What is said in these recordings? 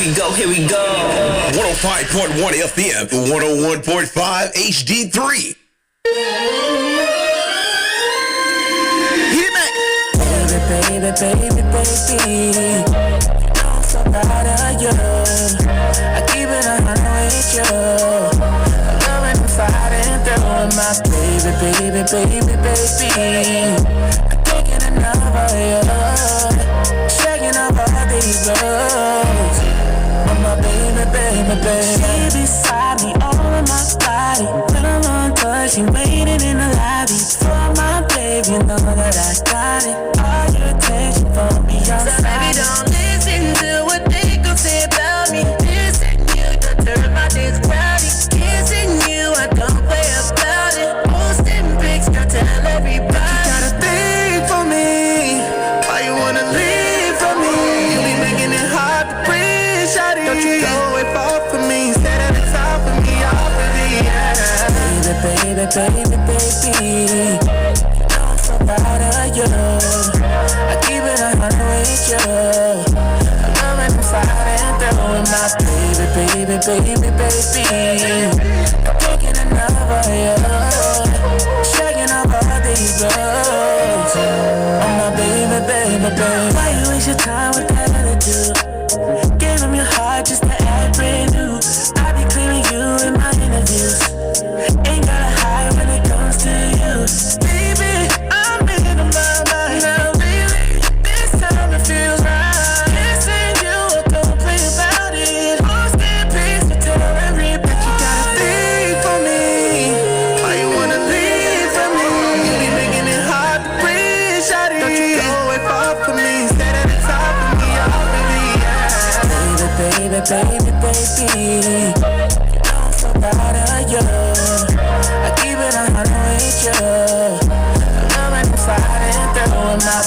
Here we go. 105.1 FM, 101.5 HD3. Hit me. Baby, baby, baby. You know I'm so proud of you. I keep it 100 with you. I'm loving and fighting through my baby, baby, baby. I'm thinking enough of you. Shaking up all these roads. My baby. She beside me, all in my body. When I'm on touch, she waiting in the lobby. For my baby, you know that I got it. All your attention for me, so baby, don't listen to what they gon' say about me. Listen, you don't turn my days cloudy. Kissing you, I don't play about it. Posting pics, don't tell everybody. You got a thing for me. Why you wanna leave from me? You be making it hard to breathe, shawty. Don't you go away far from me. Stay at the top of me, off of me, yeah. Baby, you know I'm so proud of you. I keep it 100 with you. I'm loving and fighting through my baby. I'm thinking enough of you. Shaking up all these roads. Oh my baby. Why you waste your time with that attitude? Give him your heart just to act brand new. I be clearing you in my interviews. Ain't gotta hide when it comes to you. Baby, I'm in my mind now, really. This time it feels right. Kissing you, I don't play about it. Lost in peace to tell every bitch you got a thing for me. Why you wanna leave from me? You be making it hard to breathe, shawty. Don't you go away far from me. Stay at the top of me, off of me, yeah. Baby. You know I'm so proud of you. I keep it 100 with you. I'm loving and fighting through my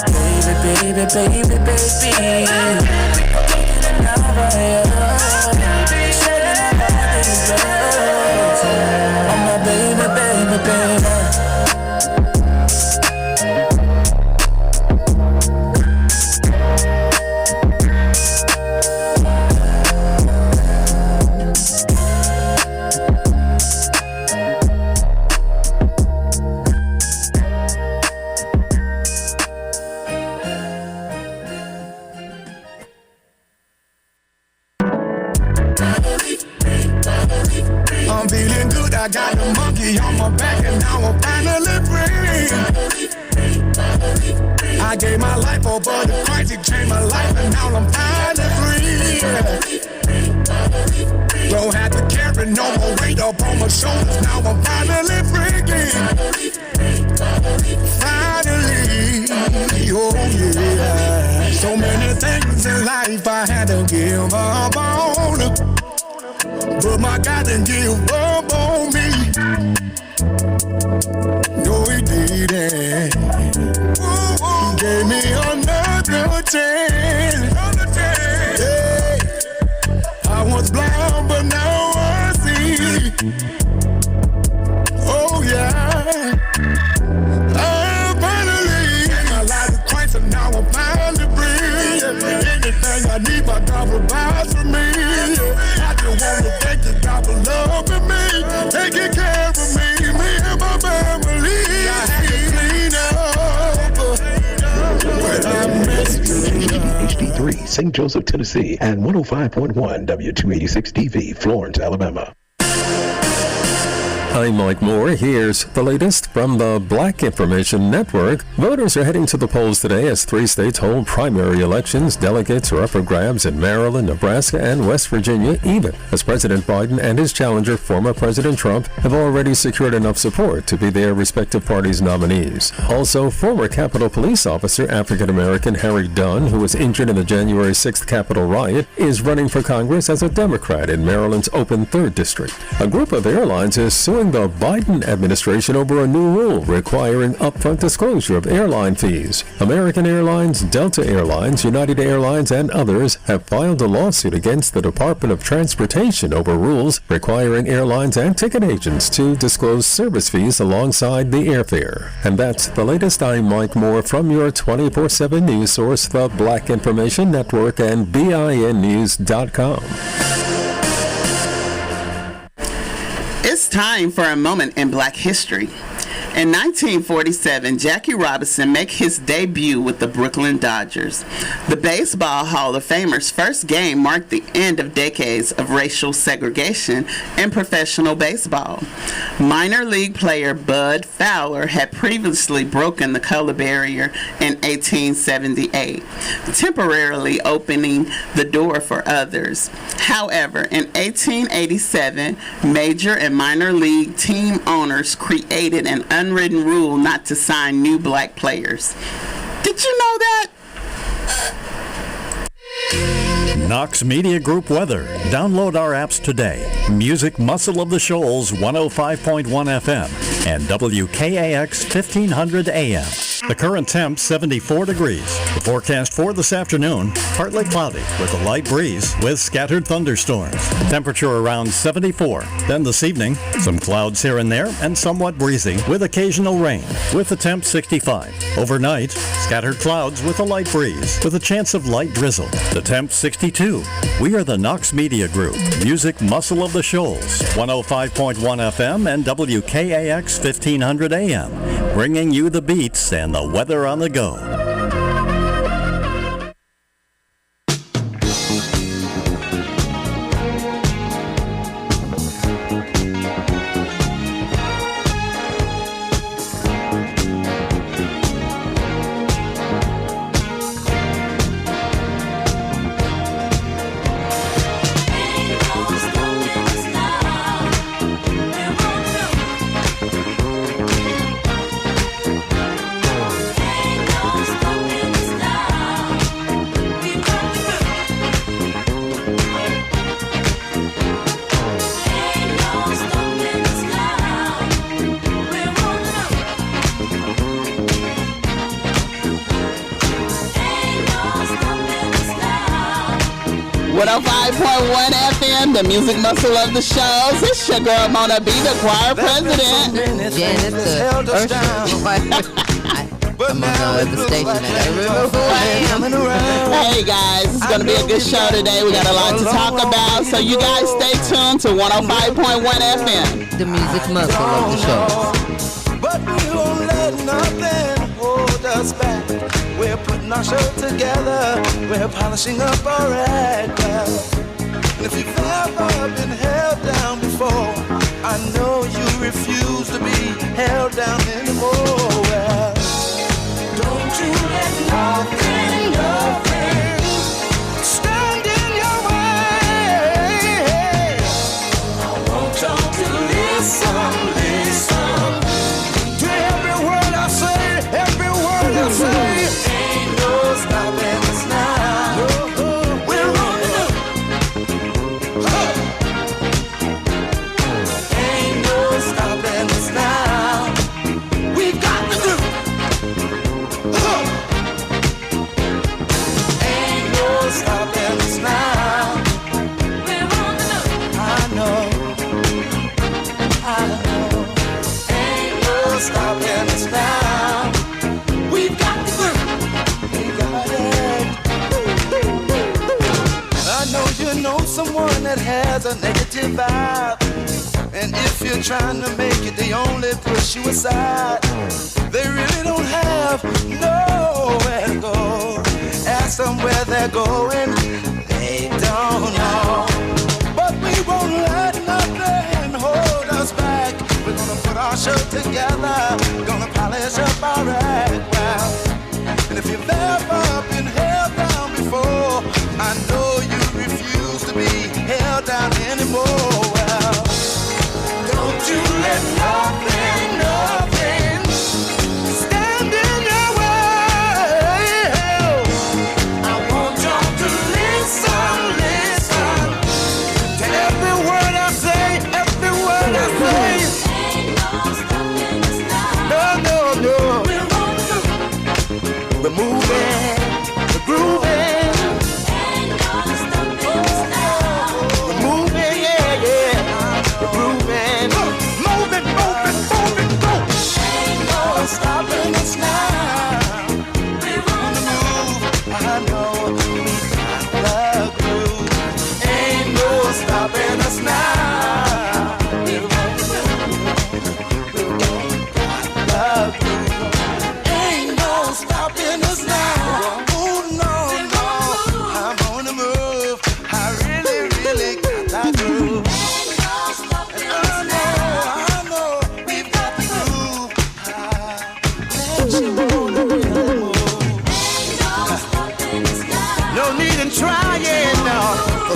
baby. I'm thinking enough of you. Shaking up all these roads. Oh my baby. I'm feeling good, I got the monkey on my back and now I'm finally free. I gave my life over to Christ, he changed my life and now I'm finally free. Don't have to carry no more weight up on my shoulders, now I'm finally free. Finally, oh yeah. So many things in life I had to give up on. But my God didn't give up on me. No, he didn't. He gave me another chance. Yeah. I was blind, but now I see. Oh, yeah. I finally gave my life to Christ, and now I'm finally free. Anything I need, my God provides for me. I just want to thank you, God, for loving me, taking care of me and my family. I had to clean up when I messed up. HD3, St. Joseph, Tennessee, and 105.1 W286 TV, Florence, Alabama. I'm Mike Moore. Here's the latest from the Black Information Network. Voters are heading to the polls today as 3 states hold primary elections. Delegates are up for grabs in Maryland, Nebraska, and West Virginia, even as President Biden and his challenger, former President Trump, have already secured enough support to be their respective parties' nominees. Also, former Capitol Police officer, African-American Harry Dunn, who was injured in the January 6th Capitol riot, is running for Congress as a Democrat in Maryland's open 3rd District. A group of airlines is suing suing the Biden administration over a new rule requiring upfront disclosure of airline fees. American Airlines, Delta Airlines, United Airlines, and others have filed a lawsuit against the Department of Transportation over rules requiring airlines and ticket agents to disclose service fees alongside the airfare. And that's the latest. I'm Mike Moore from your 24/7 news source, the Black Information Network, and BINnews.com. It's time for a moment in Black history. In 1947, Jackie Robinson made his debut with the Brooklyn Dodgers. The Baseball Hall of Famer's first game marked the end of decades of racial segregation in professional baseball. Minor league player Bud Fowler had previously broken the color barrier in 1878, temporarily opening the door for others. However, in 1887, major and minor league team owners created an unwritten rule not to sign new black players. Did you know that? Knox Media Group weather. Download our apps today. Music Muscle of the Shoals 105.1 FM and WKAX 1500 AM. The current temp 74 degrees. The forecast for this afternoon, partly cloudy with a light breeze with scattered thunderstorms. Temperature around 74. Then this evening, some clouds here and there and somewhat breezy with occasional rain with the temp 65. Overnight, scattered clouds with a light breeze with a chance of light drizzle. The temp 62. We are the Knox Media Group, Music Muscle of the Shoals, 105.1 FM and WKAX 1500 AM, bringing you the beats and the weather on the go. FM, the music muscle of the shows. It's your girl Mona B, the choir president. Janice, the usher. I'm at the station and I remember who I am. Hey guys, it's going to be a good show today. We got a lot to talk about, so you guys stay tuned to 105.1 FM. The music muscle of the show. But we won't let nothing hold us back. We're putting our show together. We're polishing up our act. And if you've ever been held down before, I know you refuse to be held down anymore. Well, don't you let nothing stand in your way. I want y'all to listen to every word I say, every word I say. Ain't no stopping us now. We're on the ain't no stopping us now. We've got to do. Ain't no stopping us now. We're on the I know. Ain't no stopping us now. We've got to do. We got it. I know you know someone that has a negative vibe. And if you're trying to make it, they only push you aside. They really don't have nowhere to go. Ask them where they're going, they don't know. But we won't let nothing hold us back. We're gonna put our show together. We're gonna polish up our act. Well, and if you've ever been held down before, I know you refuse to be held down anymore. Well, don't you let nothing stand in your way. I want y'all to listen to every word I say, every word I say.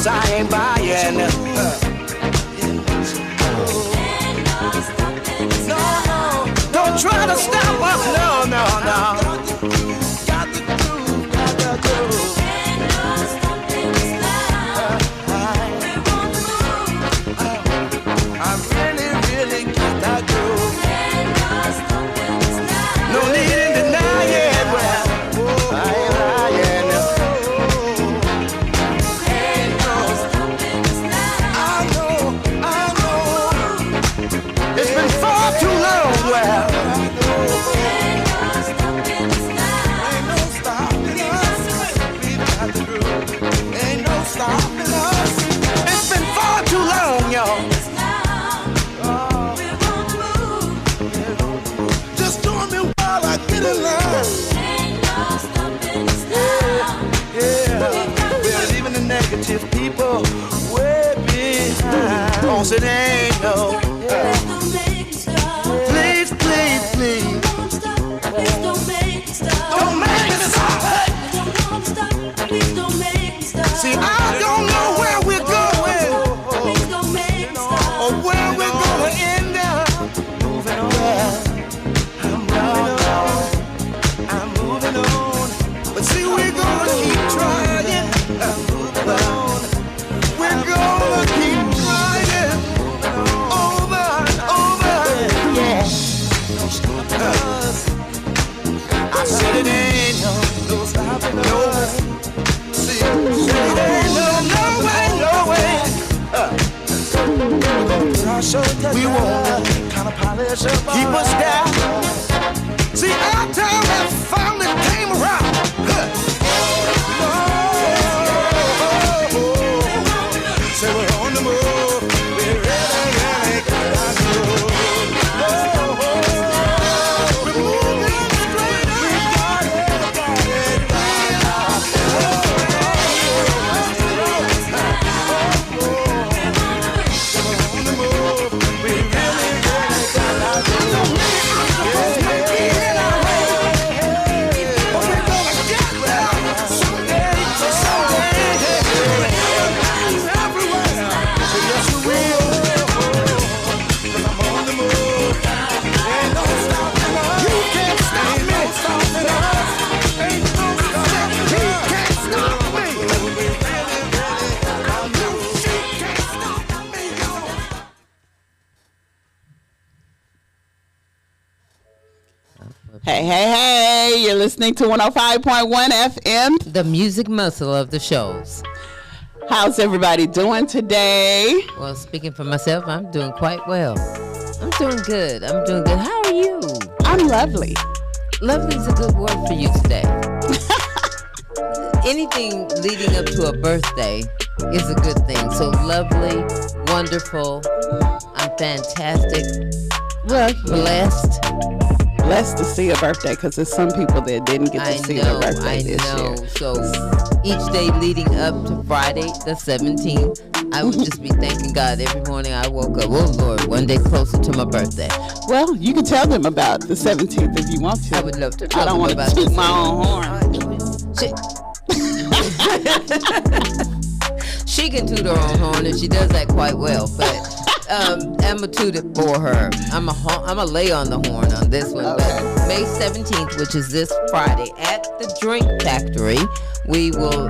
'cause I ain't buying. No, don't try to stop us. No, no, no. Got the groove, got the groove. I really, really got that groove. No need to deny it. Well, I ain't lying. I know. It's been far too long. Well, ain't no stopping us. We got the groove. Ain't no stopping us. It's been far too long, y'all. Just join me while I get in line. Yeah. We're leaving the negative people way behind. Don't say they ain't no. Please, please, please. Don't make me stop. See, I don't know where we're going or where we're gonna end up. Moving on. I'm moving on. But see, we're gonna keep trying. I'm moving on. We're gonna keep trying. Over and over. Yeah. I said it ain't no stopping us. See, it ain't no way. We won't kind of polish up. Keep us down. See, our time has finally came around. So we're on the move. We're really got our groove. We're moving straight up. We got it. Hey, you're listening to 105.1 FM. The music muscle of the shows. How's everybody doing today? Well, speaking for myself, I'm doing quite well. I'm doing good. How are you? I'm lovely. Lovely is a good word for you today. Anything leading up to a birthday is a good thing. So lovely, wonderful, I'm fantastic, blessed. Blessed to see a birthday, because there's some people that didn't get to see their birthday this year. So each day leading up to Friday the 17th, I would just be thanking God every morning I woke up. Oh Lord, one day closer to my birthday. Well, you can tell them about the 17th if you want to. I would love to. I don't want to toot my own horn. She can toot her own horn, and she does that quite well. But I'm gonna toot it for her. I'm a lay on the horn on this one. Okay. But May 17th, which is this Friday, at the Drink Factory, we will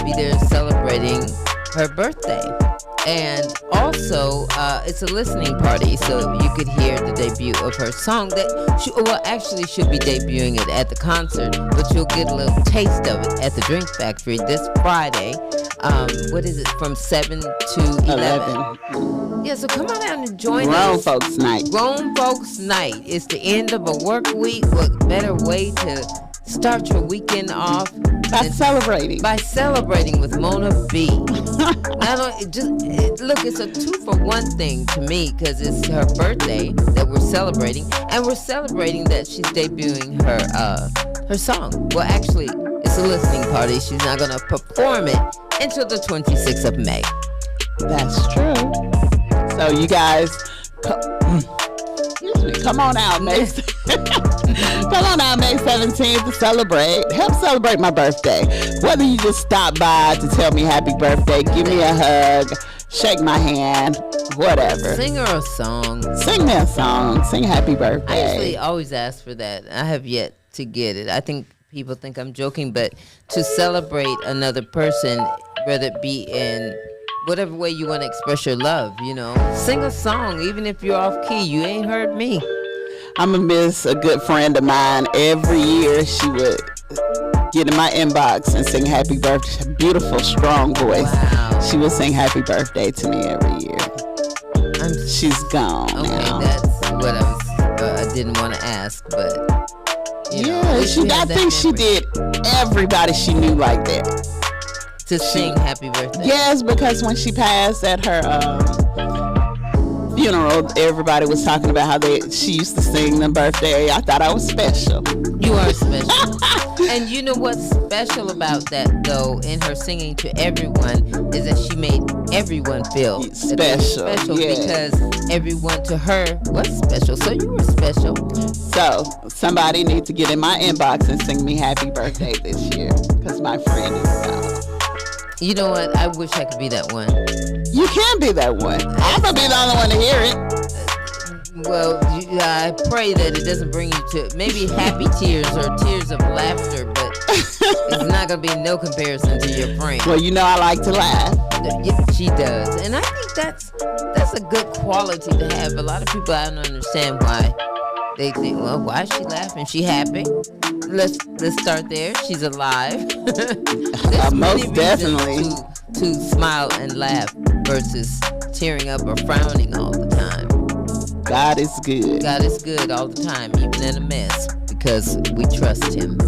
be there celebrating her birthday. And also, it's a listening party, so you could hear the debut of her song that she'll be debuting it at the concert, but you'll get a little taste of it at the Drink Factory this Friday. What is it, from 7 to 11? Yeah, so come on out and join us. Grown Folks Night. Grown Folks Night. It's the end of a work week. What better way to start your weekend off by celebrating with Mona B. It's a 2-for-1 thing to me, because it's her birthday that we're celebrating, and we're celebrating that she's debuting her song. Well, actually, it's a listening party. She's not going to perform it until the 26th of May. That's true. So you guys, come on out, Mason. Come on out May 17th to celebrate. Help celebrate my birthday. Whether you just stop by to tell me happy birthday, give me a hug, shake my hand, whatever. Sing her a song. Sing me a song. Sing happy birthday. I usually always ask for that. I have yet to get it. I think people think I'm joking, but to celebrate another person, whether it be in whatever way you want to express your love, sing a song, even if you're off key. You ain't heard me. I'm going to miss a good friend of mine. Every year she would get in my inbox and sing happy birthday. Beautiful, strong voice. Wow. She would sing happy birthday to me every year. She's gone. Okay, now. That's what I didn't want to ask, but I think she did everybody she knew like that. To sing happy birthday. Yes, because when she passed at her funeral, everybody was talking about how she used to sing the birthday. I thought I was special. You are special. And you know what's special about that, though, in her singing to everyone, is that she made everyone feel special. Because everyone to her was special. So you were special. So somebody needs to get in my inbox and sing me happy birthday this year, because my friend is gone. You know what? I wish I could be that one. You can be that one. I'm going to be the only one to hear it. Well, I pray that it doesn't bring you to maybe happy tears or tears of laughter, but it's not going to be no comparison to your friend. Well, I like to laugh. She does. And I think that's a good quality to have. A lot of people, I don't understand why they think, well, why is she laughing? She happy? Let's start there. She's alive. Most definitely. To smile and laugh versus tearing up or frowning all the time. God is good. God is good all the time, even in a mess, because we trust him.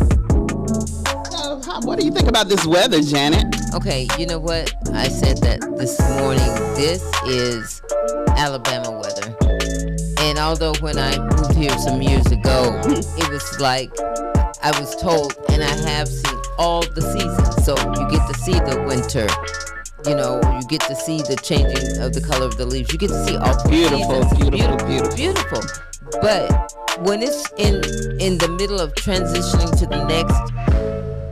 So, what do you think about this weather, Janet? Okay, you know what? I said that this morning. This is Alabama weather. And although when I moved here some years ago, it was like I was told, and I have seen all the seasons. So you get to see the winter. You get to see the changing of the color of the leaves. You get to see all three seasons. Beautiful. But when it's in the middle of transitioning to the next,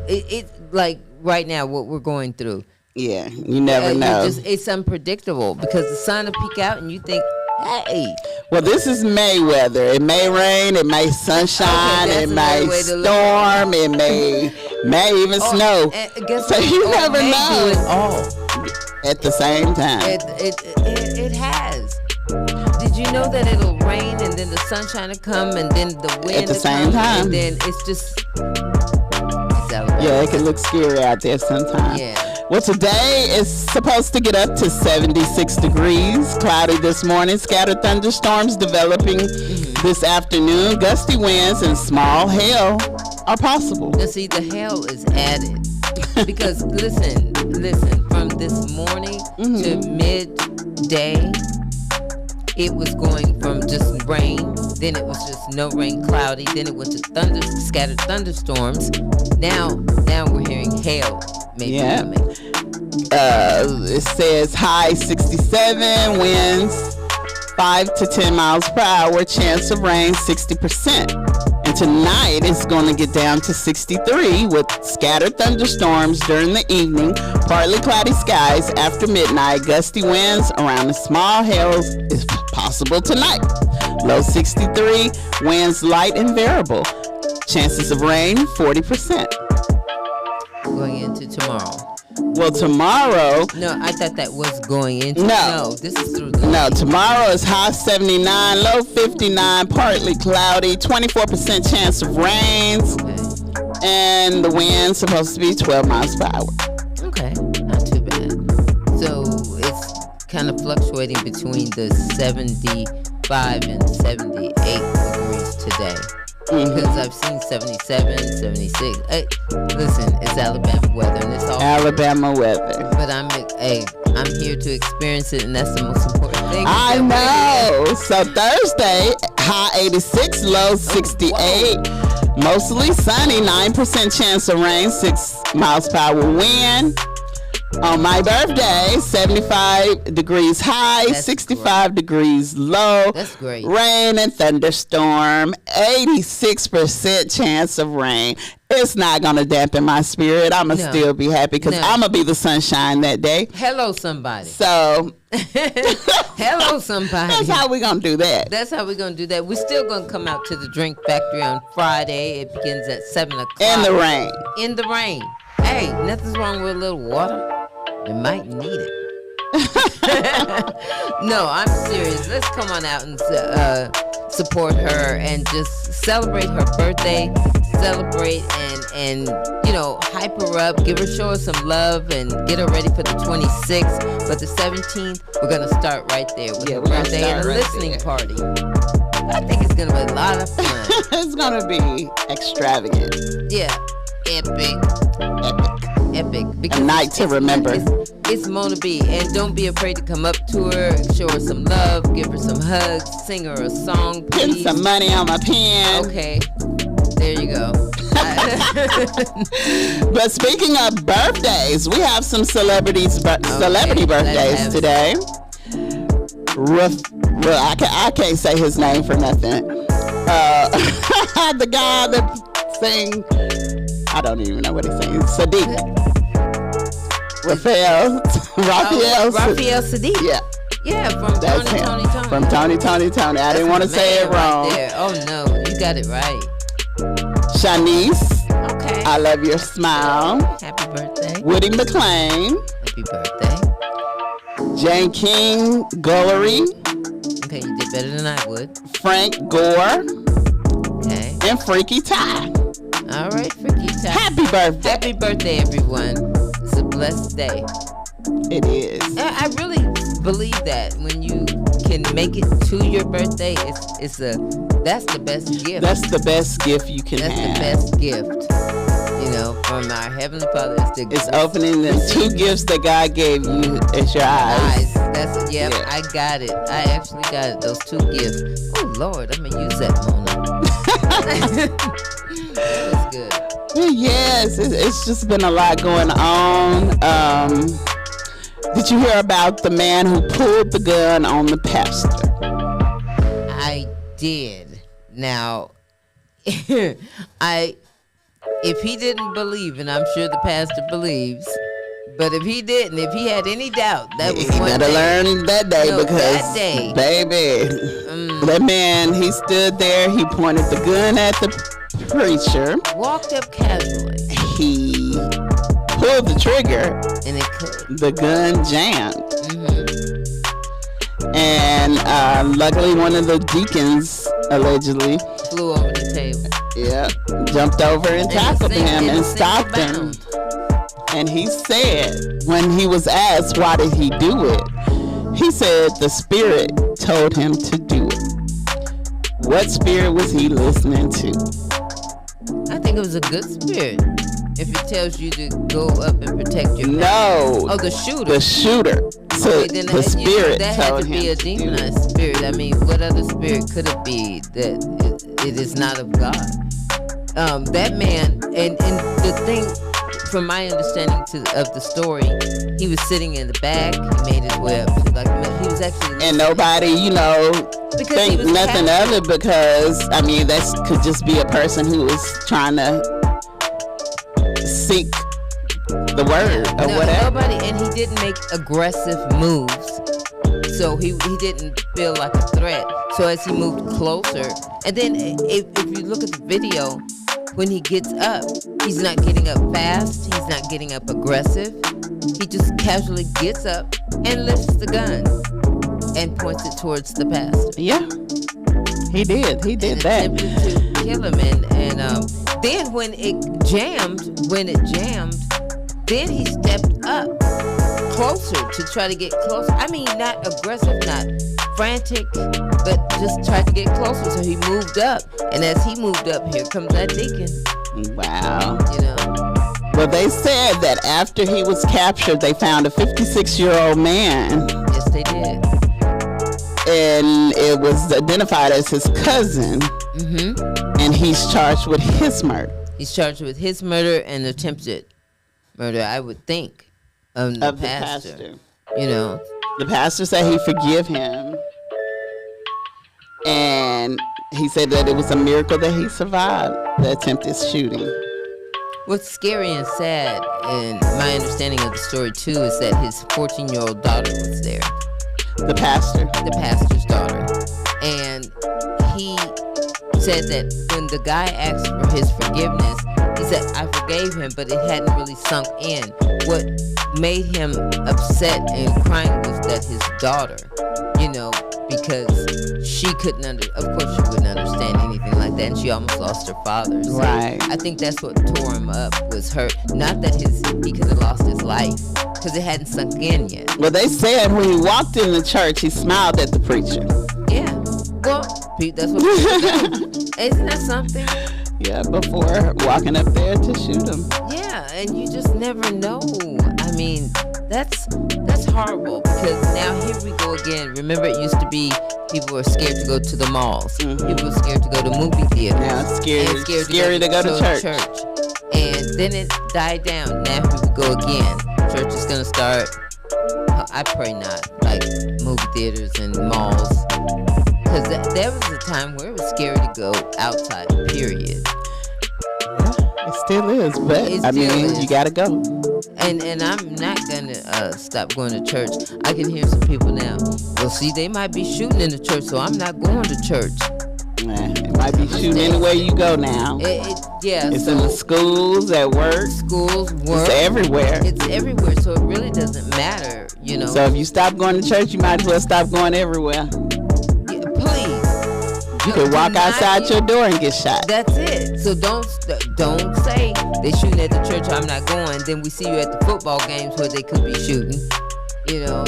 it like right now what we're going through. Yeah, you never know. It's unpredictable because the sun will peek out and you think, hey. Well, this is May weather. It may rain, it may sunshine, it may storm, it may even snow. So you never know. Do it all at the same time. It has. Did you know that it'll rain and then the sunshine will come and then the wind at the same time? And then it's just. Yeah, it can look scary out there sometimes. Yeah. Well, today is supposed to get up to 76 degrees. Cloudy this morning. Scattered thunderstorms developing this afternoon. Gusty winds and small hail are possible. Now, see, the hail is added. Because, listen, from this morning to midday, it was going from just rain, then it was just no rain, cloudy, then it went to scattered thunderstorms. Now we're hearing hail maybe coming. It says high 67, winds 5 to 10 miles per hour, chance of rain 60%. And tonight it's going to get down to 63 with scattered thunderstorms during the evening, partly cloudy skies after midnight, gusty winds around the small hails is possible tonight. Low 63, winds light and variable. Chances of rain 40%. Going into tomorrow. Well, tomorrow. No, I thought that was going into. No, this is through the. No, tomorrow is high 79, low 59, partly cloudy, 24% chance of rains, and the wind's supposed to be 12 miles per hour. Okay, not too bad. So it's kind of fluctuating between the 75 and 78 degrees today. Because I've seen 77, 76. Hey, listen, it's Alabama weather, and it's all Alabama weather. But I'm here to experience it, and that's the most important thing. I know. So Thursday, high 86, low 68. Mostly sunny, 9% chance of rain, 6 miles per hour wind. On my birthday, 75 degrees high, That's 65 degrees low. That's great. Rain and thunderstorm, 86% chance of rain. It's not going to dampen my spirit. I'm going to still be happy because I'm going to be the sunshine that day. Hello, somebody. So, hello, somebody. That's how we're going to do that. That's how we're going to do that. We're still going to come out to the Drink Factory on Friday. It begins at 7 o'clock. In the rain. In the rain. Hey, nothing's wrong with a little water. You might need it. No, I'm serious. Let's come on out and support her and just celebrate her birthday. Celebrate and hype her up. Show her some love and get her ready for the 26th. But the 17th, we're going to start right there with her birthday and a listening party. I think it's going to be a lot of fun. It's going to be extravagant. Yeah. Epic. Because a night to remember. It's Mona B. And don't be afraid to come up to her, show her some love, give her some hugs, sing her a song, please. Put some money on my pen. Okay. There you go. But speaking of birthdays, we have some celebrity birthdays today. I can't say his name for nothing. The guy that sang, I don't even know what he's saying. Sadiq. Raphael Sadiq. Yeah, from That's Tony. From Tony. I didn't want to say it wrong. Right. Oh no, you got it right. Shanice. Okay. I love your smile. Happy birthday. Woody McClain. Happy birthday. Jane King Gullery. Okay, you did better than I would. Frank Gore. Okay. And Freaky Ty. All right, Freaky Ty. Happy birthday. Happy birthday, everyone. It's a blessed day. It is. I really believe that when you can make it to your birthday, that's the best gift. That's the best gift you can have. That's the best gift. From our Heavenly Father. It's opening the two gifts that God gave you as your eyes. That's yeah. I got it. I actually got it. Those two gifts. Oh Lord, I'm gonna use that, Mona. That's good. Yes, it's just been a lot going on. Did you hear about the man who pulled the gun on the pastor? I did. Now, if he didn't believe, and I'm sure the pastor believes, but if he didn't, if he had any doubt, that was he better learn that day because, that day, baby, that man, he stood there, he pointed the gun at the preacher, walked up casually, he pulled the trigger, and the gun jammed. And luckily, one of the deacons allegedly flew over the table. Yeah, jumped over and tackled him and stopped him. And he said, when he was asked why did he do it, he said the Spirit told him to do it. What spirit was he listening to? I think it was a good spirit. If it tells you to go up and protect your family. No. Oh, the shooter. The shooter. So then the spirit that told had to him be a demonized spirit. I mean, what other spirit could it be that it is not of God? That man, and the thing, from my understanding of the story, he was sitting in the back. He made his way up to he was actually. And nobody, think nothing of it because that could just be a person who was trying to seek the word or whatever. Nobody, and he didn't make aggressive moves, so he didn't feel like a threat. So as he moved closer, and then if you look at the video, when he gets up, he's not getting up fast. He's not getting up aggressive. He just casually gets up and lifts the gun and points it towards the pastor. Yeah, he did. He did that. Attempted to kill him, and then when it jammed, then he stepped up closer to try to get closer. I mean, not aggressive, not frantic, but just tried to get closer. So he moved up, and as he moved up, here comes that deacon. Wow. Well, they said that after he was captured, they found a 56-year-old man. Yes, they did. And it was identified as his cousin. And he's charged with his murder. He's charged with his murder and attempted murder, I would think. the pastor. You know, the pastor said he forgive him, and he said that it was a miracle that he survived the attempted shooting. What's scary and sad, and my understanding of the story too, is that his 14-year-old daughter was there. The pastor's daughter. And he said that when the guy asked for his forgiveness, he said, I forgave him, but it hadn't really sunk in. What made him upset and crying was that his daughter, because she couldn't of course she wouldn't understand anything like that, and she almost lost her father. So right. I think that's what tore him up, was her, not that he could have lost his life, because it hadn't sunk in yet. Well, they said when he walked in the church, he smiled at the preacher. Yeah. Well, that's what people do. Isn't that something? Yeah, before walking up there to shoot him. Yeah, and you just never know. I mean, that's horrible, because now here we go again. Remember, it used to be people were scared to go to the malls. Mm-hmm. People were scared to go to movie theaters. Now it's scary to go to church. And then it died down. Now here we go again. Church is going to start, I pray not, like movie theaters and malls. Because there was a time where it was scary to go outside, period. It still is, but you gotta go. And I'm not gonna stop going to church. I can hear some people now. Well, see, they might be shooting in the church, so I'm not going to church. It might be shooting anywhere you go now. It's in the schools, at work. Schools, work. It's everywhere. It's everywhere, so it really doesn't matter, So if you stop going to church, you might as well stop going everywhere. Yeah, please. You could walk outside your door and get shot. That's it. So don't say they shooting at the church, I'm not going. Then we see you at the football games where they could be shooting. So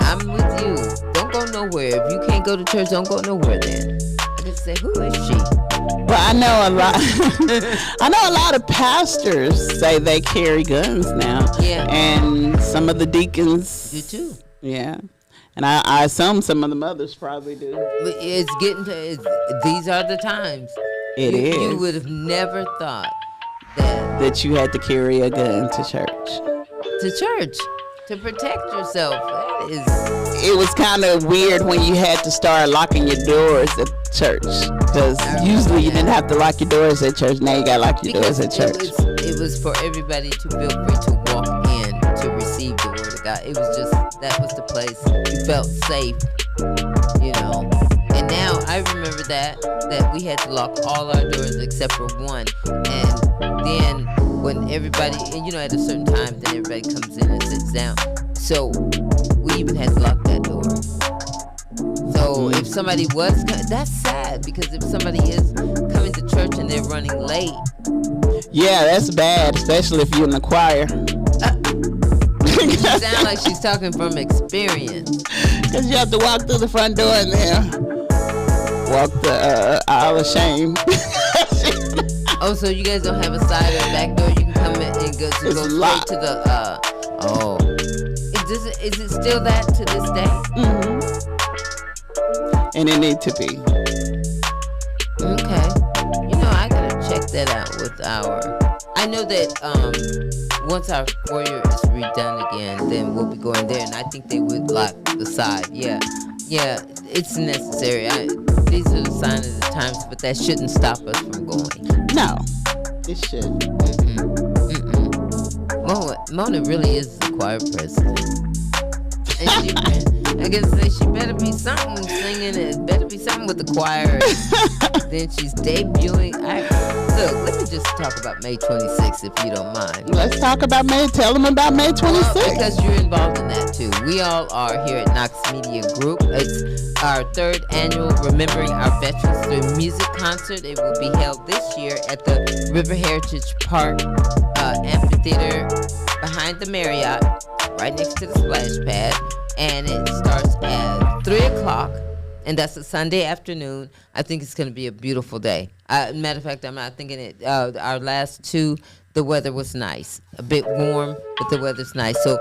I'm with you. Don't go nowhere. If you can't go to church, don't go nowhere then. I just say, who is she? Well, I know a lot. I know a lot of pastors say they carry guns now. Yeah. And some of the deacons do too. Yeah. And I assume some of the mothers probably do. It's getting to, these are the times. It is. You would have never thought that you had to carry a gun to church. To protect yourself. It was kind of weird when you had to start locking your doors at church. Because usually you didn't have to lock your doors at church. Now you got to lock your doors at church. It was for everybody to feel free to walk in to receive the word of God. It was just, that was the place you felt safe, And now I remember that we had to lock all our doors except for one. And then when everybody, at a certain time, then everybody comes in and sits down. So we even had to lock that door. So if somebody was, that's sad, because if somebody is coming to church and they're running late. Yeah, that's bad, especially if you're in the choir. She sounds like she's talking from experience. Because you have to walk through the front door and then walk the aisle of shame. Oh, so you guys don't have a side or a back door? You can come in and go straight to the, Is it still that to this day? Mm-hmm. And it need to be. Okay. I gotta check that out with I know that once our foyer is redone again, then we'll be going there, and I think they would lock the side. Yeah, it's necessary. These are the signs of the times, but that shouldn't stop us from going. No, it shouldn't. Mona really is the choir president. And I guess say she better be something singing. It better be something with the choir. Then she's debuting. Look, let me just talk about May 26th, if you don't mind. Let's talk about May. Tell them about May 26th. Well, because you're involved in that too. We all are here at Knox Media Group. It's our third annual Remembering Our Veterans Through Music concert. It will be held this year at the River Heritage Park Amphitheater behind the Marriott, right next to the splash pad. And it starts at 3 o'clock. And that's a Sunday afternoon. I think it's going to be a beautiful day. Matter of fact, I'm not thinking it. Our last two, the weather was nice. A bit warm, but the weather's nice. So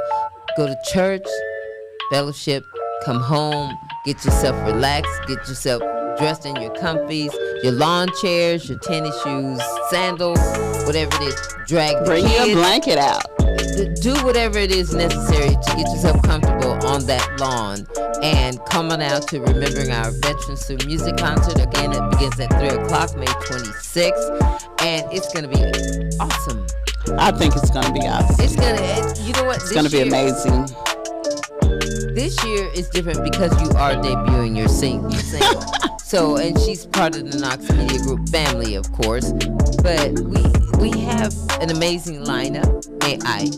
go to church, fellowship, come home, get yourself relaxed, get yourself dressed in your comfies, your lawn chairs, your tennis shoes, sandals, whatever it is. Bring your blanket out. do whatever it is necessary to get yourself comfortable on that lawn and come on out to Remembering Our Veterans Through Music concert. Again, it begins at 3 o'clock, May 26th, and it's going to be awesome. I think it's going to be awesome. You know what? It's going to be amazing. This year is different because you are debuting your single. So, and she's part of the Knox Media Group family, of course. But we have an amazing lineup. May I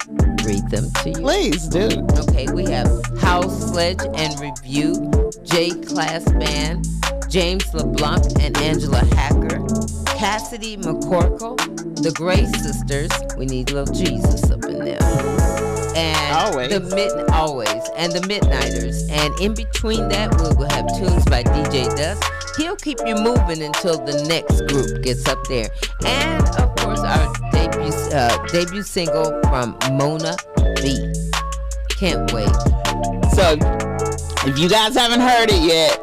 read them to you? Please do. Okay, we have House Sledge and Review, J-Class Band, James LeBlanc and Angela Hacker, Cassidy McCorkle, the Gray Sisters. We need little Jesus up in there. And always. And the Midnighters. And in between that, we'll have tunes by DJ Dust. He'll keep you moving until the next group gets up there. And of course, our debut single from Mona B. Can't wait. So, if you guys haven't heard it yet,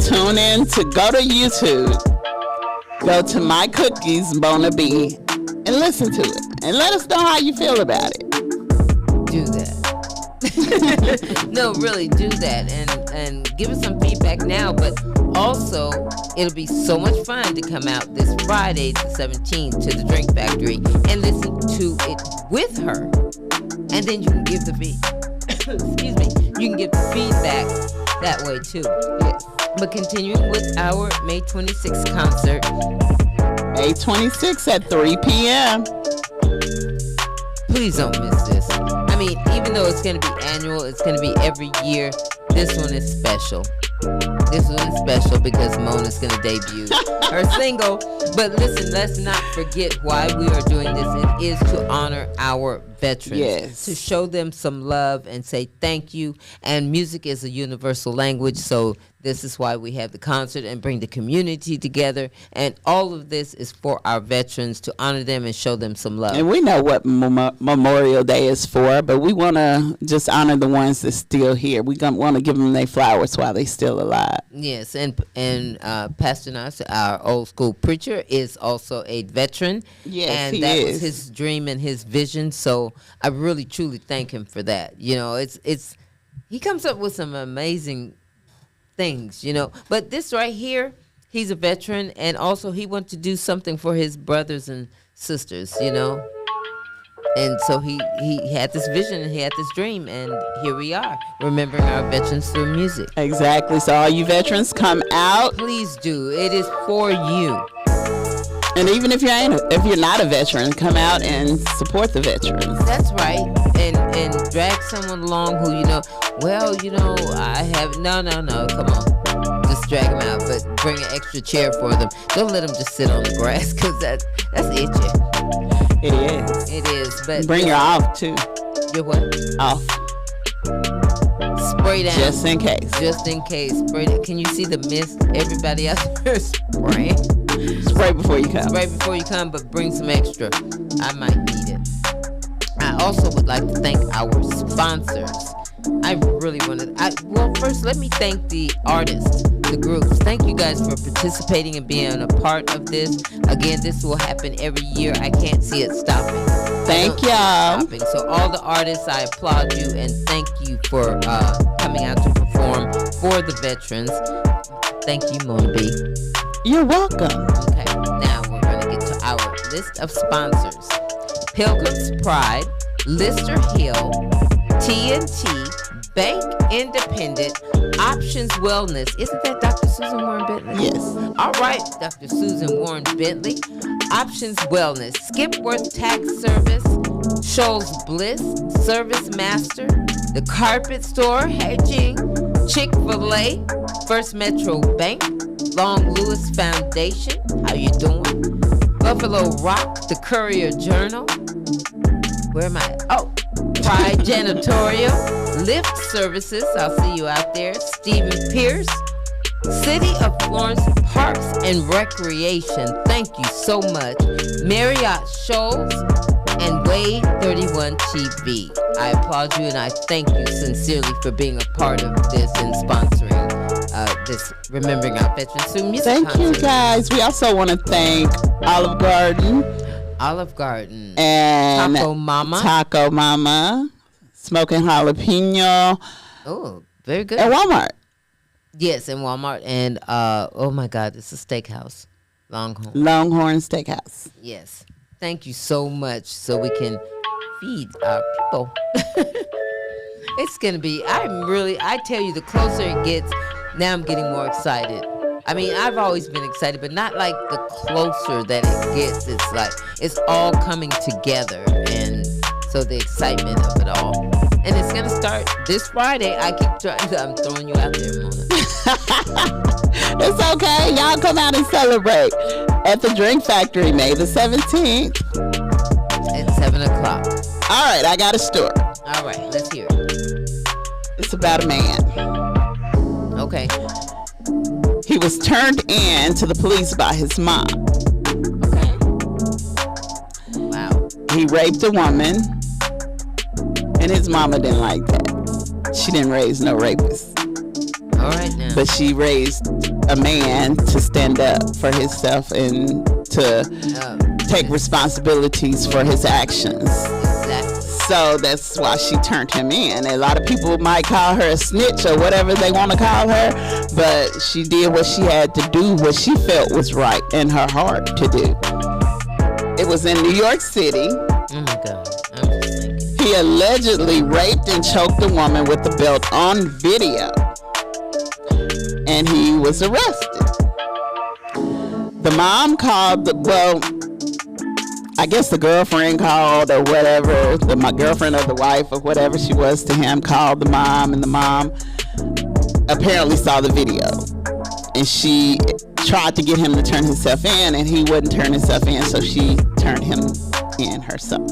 tune in to go to YouTube, go to My Cookies Mona B, and listen to it. And let us know how you feel about it. Do that. No, really, do that and give us some feedback now. But also, it'll be so much fun to come out this Friday, the 17th, to the Drink Factory and listen to it with her. And then you can give the excuse me, you can give the feedback that way too. Yes. But continuing with our May 26th concert. May 26th at 3 p.m. Please don't miss this. I mean, even though it's going to be annual, it's going to be every year, this one is special. This one is special because Mona's going to debut her single. But listen, let's not forget why we are doing this. It is to honor our veterans. Yes. To show them some love and say thank you. And music is a universal language, so this is why we have the concert and bring the community together. And all of this is for our veterans, to honor them and show them some love. And we know what Memorial Day is for, but we want to just honor the ones that's still here. We want to give them their flowers while they're still alive. Yes, and Pastor Knox, our old school preacher, is also a veteran. Yes, and that was his dream and his vision. So I really, truly thank him for that. You know, it's he comes up with some amazing things, you know. But this right here, he's a veteran, and also he wanted to do something for his brothers and sisters, you know. And so he had this vision and he had this dream, and here we are, remembering our veterans through music. Exactly. So all you veterans, come out. Please do. It is for you. And even if you're not a veteran, come out and support the veterans. That's right. And drag someone along who, you know, I have no, come on. Just drag them out, but bring an extra chair for them. Don't let them just sit on the grass, because that's itchy. It is. It is. But bring your off too. Your what? Off. Spray down. Just in case. Just in case. Spray down. Can you see the mist? Everybody out there spraying. Spray before you come. Spray before you come, but bring some extra. I might need it. I also would like to thank our sponsors. I really wanted. Well, first, let me thank the artists, the groups. Thank you guys for participating and being a part of this. Again, this will happen every year. I can't see it stopping. Thank y'all. So all the artists, I applaud you and thank you for coming out to perform for the veterans. Thank you, Mona B. You're welcome. Okay, now we're going to get to our list of sponsors. Pilgrim's Pride, Lister Hill, TNT, Bank Independent, Options Wellness. Isn't that Dr. Susan Warren Bentley? Yes. All right, Dr. Susan Warren Bentley. Options Wellness, Skipworth Tax Service, Shoals Bliss, Service Master, The Carpet Store, Hedging, Chick-fil-A, First Metro Bank, Long Lewis Foundation. How you doing? Buffalo Rock, The Courier Journal. Where am I? Oh, Pride Janitorial, Lift Services. I'll see you out there. Stephen Pierce, City of Florence Parks and Recreation. Thank you so much. Marriott Shoals and Wade 31 TV. I applaud you and I thank you sincerely for being a part of this and sponsoring this Remembering Our Veterans Through Music Thank concert. you guys. We also want to thank Olive Garden. Olive Garden. And Taco Mama. Smoking jalapeno. Oh, very good. At Walmart. Yes, in Walmart. And, oh, my God, it's a steakhouse. Longhorn Steakhouse. Yes. Thank you so much so we can feed our people. It's going to be, I tell you, the closer it gets, now I'm getting more excited. I mean, I've always been excited, but not like the closer that it gets. It's like, it's all coming together. And so the excitement of it all. And it's going to start this Friday. I'm throwing you out there, Mona. It's okay. Y'all come out and celebrate at the Drink Factory, May the 17th. At 7 o'clock. All right, I got a story. All right, let's hear it. It's about a man. Okay. He was turned in to the police by his mom. Okay. Wow. He raped a woman, and his mama didn't like that. She didn't raise no rapists. All right now. But she raised a man to stand up for himself and to take responsibilities for his actions. Exactly. So that's why she turned him in. A lot of people might call her a snitch or whatever they want to call her, but she did what she had to do, what she felt was right in her heart to do. It was in New York City. Oh my God. I'm just thinking. He allegedly raped and choked a woman with the belt on video. And he was arrested. The mom called I guess the girlfriend called or whatever, my girlfriend or the wife or whatever she was to him called the mom, and the mom apparently saw the video. And she tried to get him to turn himself in, and he wouldn't turn himself in, so she turned him in herself.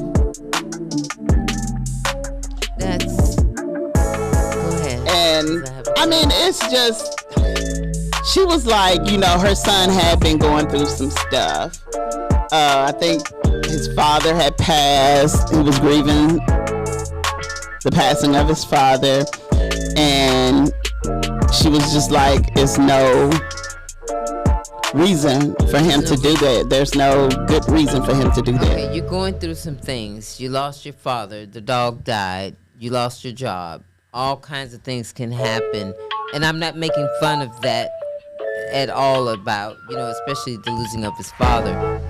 Go ahead. And I mean, it's just, she was like, her son had been going through some stuff. I think his father had passed. He was grieving the passing of his father. And she was just like, it's no reason for him to do that. There's no good reason for him to do that. Okay, you're going through some things. You lost your father. The dog died. You lost your job. All kinds of things can happen. And I'm not making fun of that at all about, especially the losing of his father.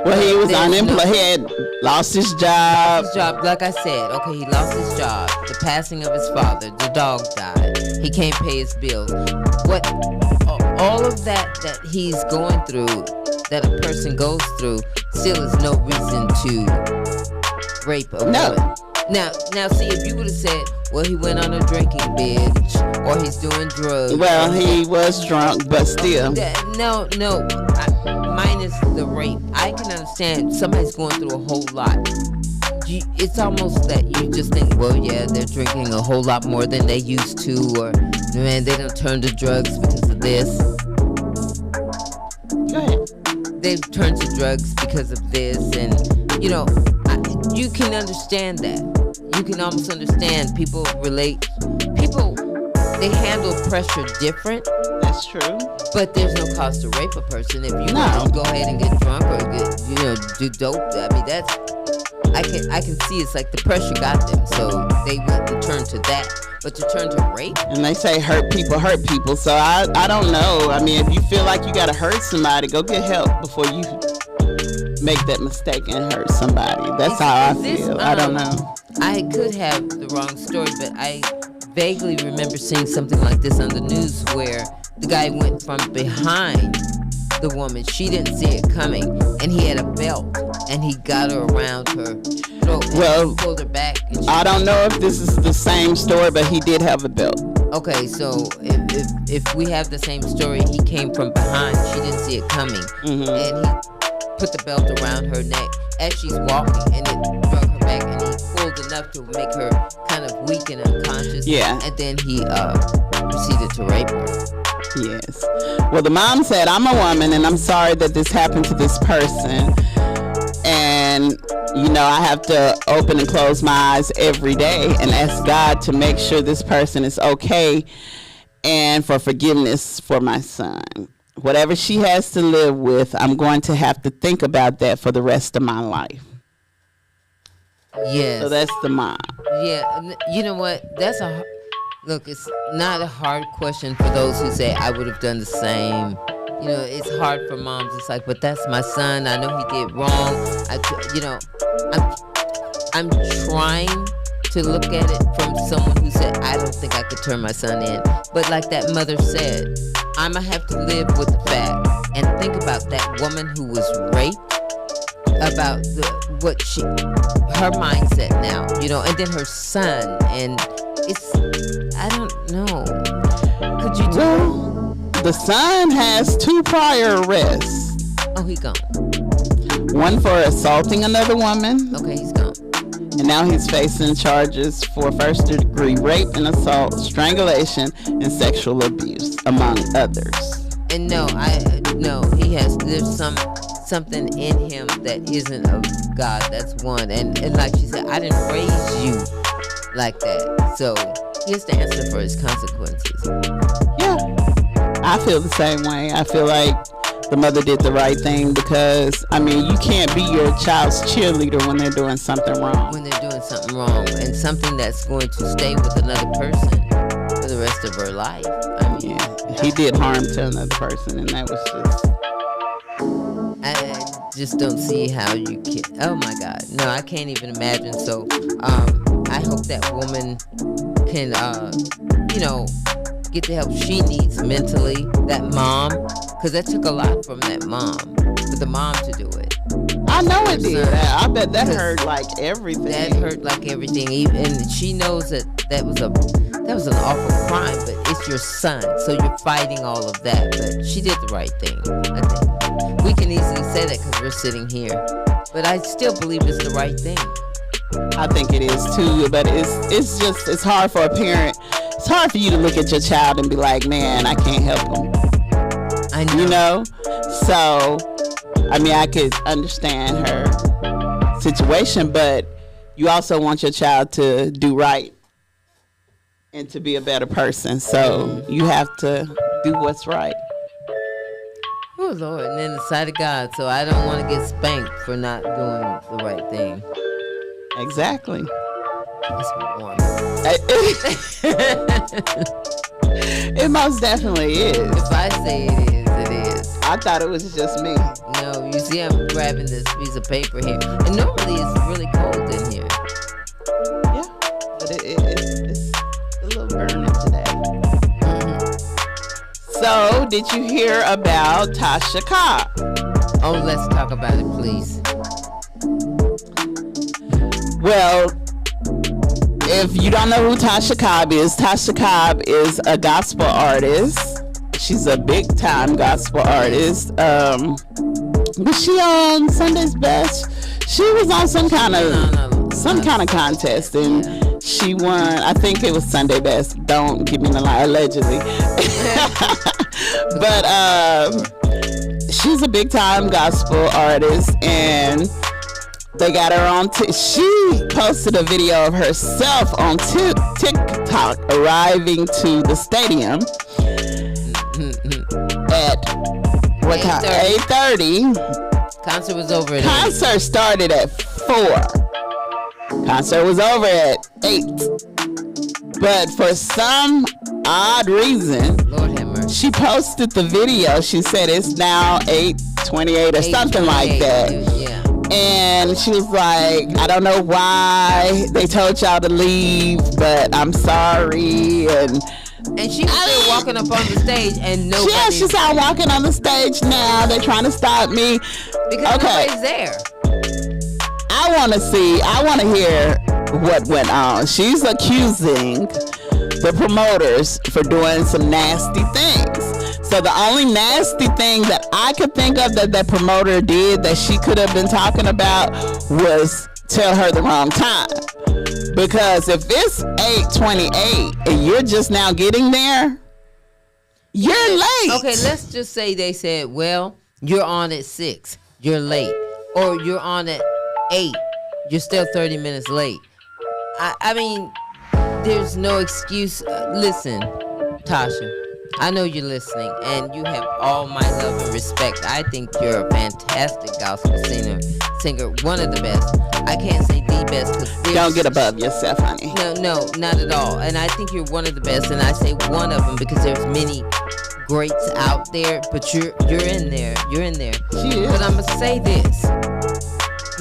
Well, he was unemployed. He had lost his job. Like I said, okay, he lost his job. The passing of his father. The dog died. He can't pay his bills. All of that he's going through, that a person goes through, still is no reason to rape a woman. Now, see, if you would have said, well, he went on a drinking binge, or he's doing drugs. Well, he was drunk, but still. No, minus the rape. I can understand somebody's going through a whole lot. It's almost that you just think, well, yeah, they're drinking a whole lot more than they used to, or, man, they don't turn to drugs because of this. Go ahead. They've turned to drugs because of this, and, you can understand that. You can almost understand people relate. People, they handle pressure different. That's true. But there's no cause to rape a person. If you want to go ahead and get drunk or do dope, I mean, that's, I can see it's like the pressure got them, so they went and turned to that. But to turn to rape? And they say hurt people. So I don't know. I mean, if you feel like you got to hurt somebody, go get help before you make that mistake and hurt somebody. That's how I feel. I don't know. I could have the wrong story, but I vaguely remember seeing something like this on the news where the guy went from behind the woman. She didn't see it coming, and he had a belt, and he got her around her throat and pulled her back. I don't know if this is the same story, but he did have a belt. Okay, so if we have the same story, he came from behind. She didn't see it coming, and he put the belt around her neck as she's walking, and it drug her back, and he pulled enough to make her kind of weak and unconscious. Yeah. And then he proceeded to rape her. Yes. Well, the mom said, I'm a woman, and I'm sorry that this happened to this person. And, I have to open and close my eyes every day and ask God to make sure this person is okay and for forgiveness for my son. whatever she has to live with, I'm going to have to think about that for the rest of my life. Yes. So that's the mom. Yeah. You know what? Look, it's not a hard question for those who say I would have done the same. You know, it's hard for moms. It's like, but that's my son. I know he did wrong. I'm trying to look at it from someone who said, I don't think I could turn my son in. But like that mother said, I'm going to have to live with the fact and think about that woman who was raped, about her mindset now, you know, and then her son. And I don't know. Could you do the son has 2 prior arrests. Oh, he gone. One for assaulting another woman. Okay, he's gone. And now he's facing charges for first-degree rape and assault, strangulation, and sexual abuse, among others. And he has. There's something in him that isn't of God. That's one. And like she said, I didn't raise you like that, so he has to answer for his consequences. Yeah, I feel the same way. I feel like the mother did the right thing because, I mean, you can't be your child's cheerleader when they're doing something wrong. When they're doing something wrong and something that's going to stay with another person for the rest of her life. I mean, yeah, he did harm to another person, and that was just... I just don't see how you can. Oh my God, no, I can't even imagine. So, I hope that woman can, get the help she needs mentally. That mom, because that took a lot from that mom, for the mom to do it. I know it did. I bet that hurt like everything. That hurt like everything, and she knows that was an awful crime. But it's your son, so you're fighting all of that. But she did the right thing, I think. We can easily say that because we're sitting here, but I still believe it's the right thing. I think it is too, but it's hard for a parent. It's hard for you to look at your child and be like, man, I can't help him. I know. You know? So, I mean, I could understand her situation, but you also want your child to do right and to be a better person. So you have to do what's right. Oh, Lord, and in the sight of God, so I don't want to get spanked for not doing the right thing. Exactly. It's warm. It most definitely is. If I say it is, it is. I thought it was just me. No, you see I'm grabbing this piece of paper here. And normally it's really cold in here. Yeah, but it's a little burning today. So, did you hear about Tasha Cobb? Oh, let's talk about it, please. Well, if you don't know who Tasha Cobb is a gospel artist. She's a big-time gospel artist. Was she on Sunday's Best? She was on some kind of contest, and she won. I think it was Sunday Best. Don't give me the lie, allegedly. But she's a big-time gospel artist, and they got her on. She posted a video of herself on TikTok arriving to the stadium at what time? 8:30. Concert was over at 8. Concert started at 4. Concert was over at 8. But for some odd reason, Lord have mercy, she posted the video. She said it's now 8:28 or something like that. Yeah. And she was like, I don't know why they told y'all to leave, but I'm sorry. And she's still walking up on the stage, and nobody. Yeah, she's out walking on the stage now. They're trying to stop me because nobody's there. I want to hear what went on. She's accusing the promoters for doing some nasty things. So the only nasty thing that I could think of that promoter did that she could have been talking about was tell her the wrong time. Because if it's 8:28 and you're just now getting there, you're late. Okay, let's just say they said, well, you're on at 6, you're late. Or you're on at 8, you're still 30 minutes late. I mean, there's no excuse. Listen, Tasha, I know you're listening, and you have all my love and respect. I think you're a fantastic gospel singer, one of the best. I can't say the best because don't get above yourself, honey. No, not at all. And I think you're one of the best, and I say one of them because there's many greats out there, but you're in there. You're in there. She is. But I'm gonna say this: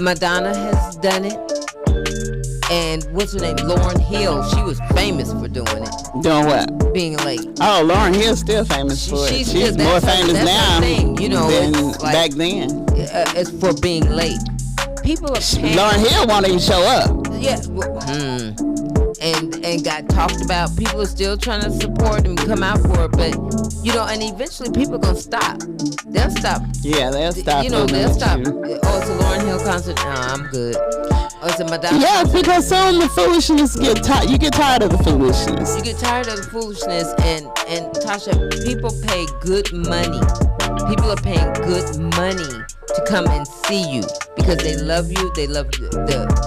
Madonna has done it. And what's her name? Lauryn Hill. She was famous for doing it. Doing what? Being late. Oh, Lauryn Hill's still famous for it. She's more famous now thing, you know, than like, back then. It's for being late. People are paying. Lauryn Hill won't even show up. Yeah. And got talked about. People are still trying to support and come out for it, but you know, and eventually people are gonna stop. They'll stop. Yeah, they'll stop. You know, they'll stop. Oh, it's a Lauryn Hill concert. No, I'm good. Oh, it's a Madonna. Yeah, because soon the foolishness get tired. You get tired of the foolishness. You get tired of the foolishness, and Tasha, people pay good money. People are paying good money to come and see you because they love you. They love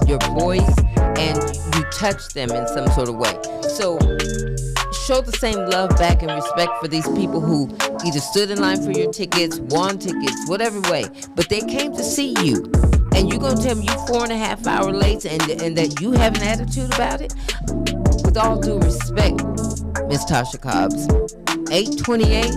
your voice, and you touch them in some sort of way. So show the same love back and respect for these people who either stood in line for your tickets, won tickets, whatever way, but they came to see you. And you gonna tell me you 4.5 hours late and that you have an attitude about it? With all due respect, Miss Tasha Cobbs, 8:28,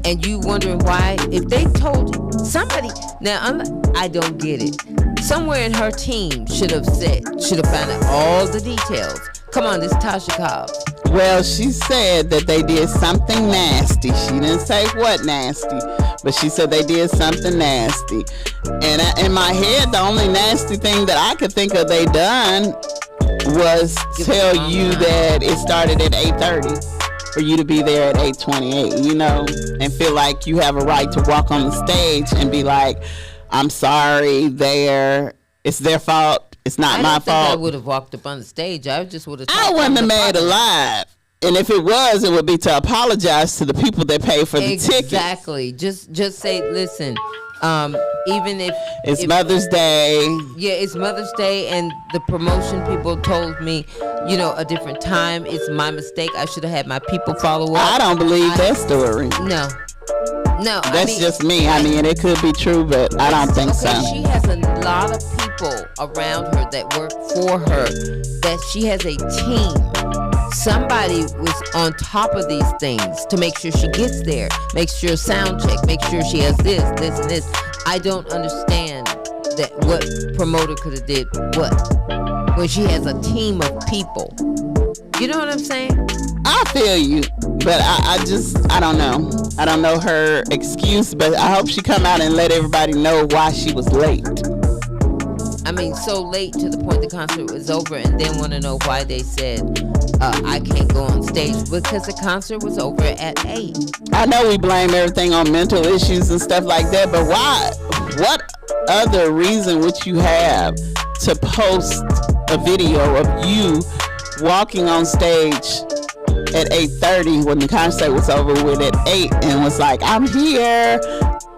and you wondering why? If they told you, somebody, now I don't get it. Somewhere in her team should have found out all the details. Come on, this Tasha Cobbs. Well, she said that they did something nasty. She didn't say what nasty, but she said they did something nasty. And in my head, the only nasty thing that I could think of they done was tell you that it started at 8:30 for you to be there at 8:28, you know, and feel like you have a right to walk on the stage and be like, I'm sorry, it's their fault. It's not my fault. I would have walked up on the stage. I just would have. I wouldn't have made a live. And if it was, it would be to apologize to the people that paid for the ticket. Exactly. Just say, listen, even if it's Mother's Day. Yeah, it's Mother's Day, and the promotion people told me, you know, a different time. It's my mistake. I should have had my people follow up. I don't believe that story. No. That's just me. I mean, it could be true, but I don't think so. She has a lot of people around her that work for her, that she has a team. Somebody was on top of these things to make sure she gets there, make sure sound check, make sure she has this, and this. I don't understand that what promoter could have did what when she has a team of people. You know what I'm saying? I feel you, but I don't know. I don't know her excuse, but I hope she come out and let everybody know why she was late. I mean, so late to the point the concert was over, and then want to know why they said I can't go on stage because the concert was over at 8. I know we blame everything on mental issues and stuff like that, but why? What other reason would you have to post a video of you walking on stage at 8:30 when the concert was over with at 8 and was like, I'm here.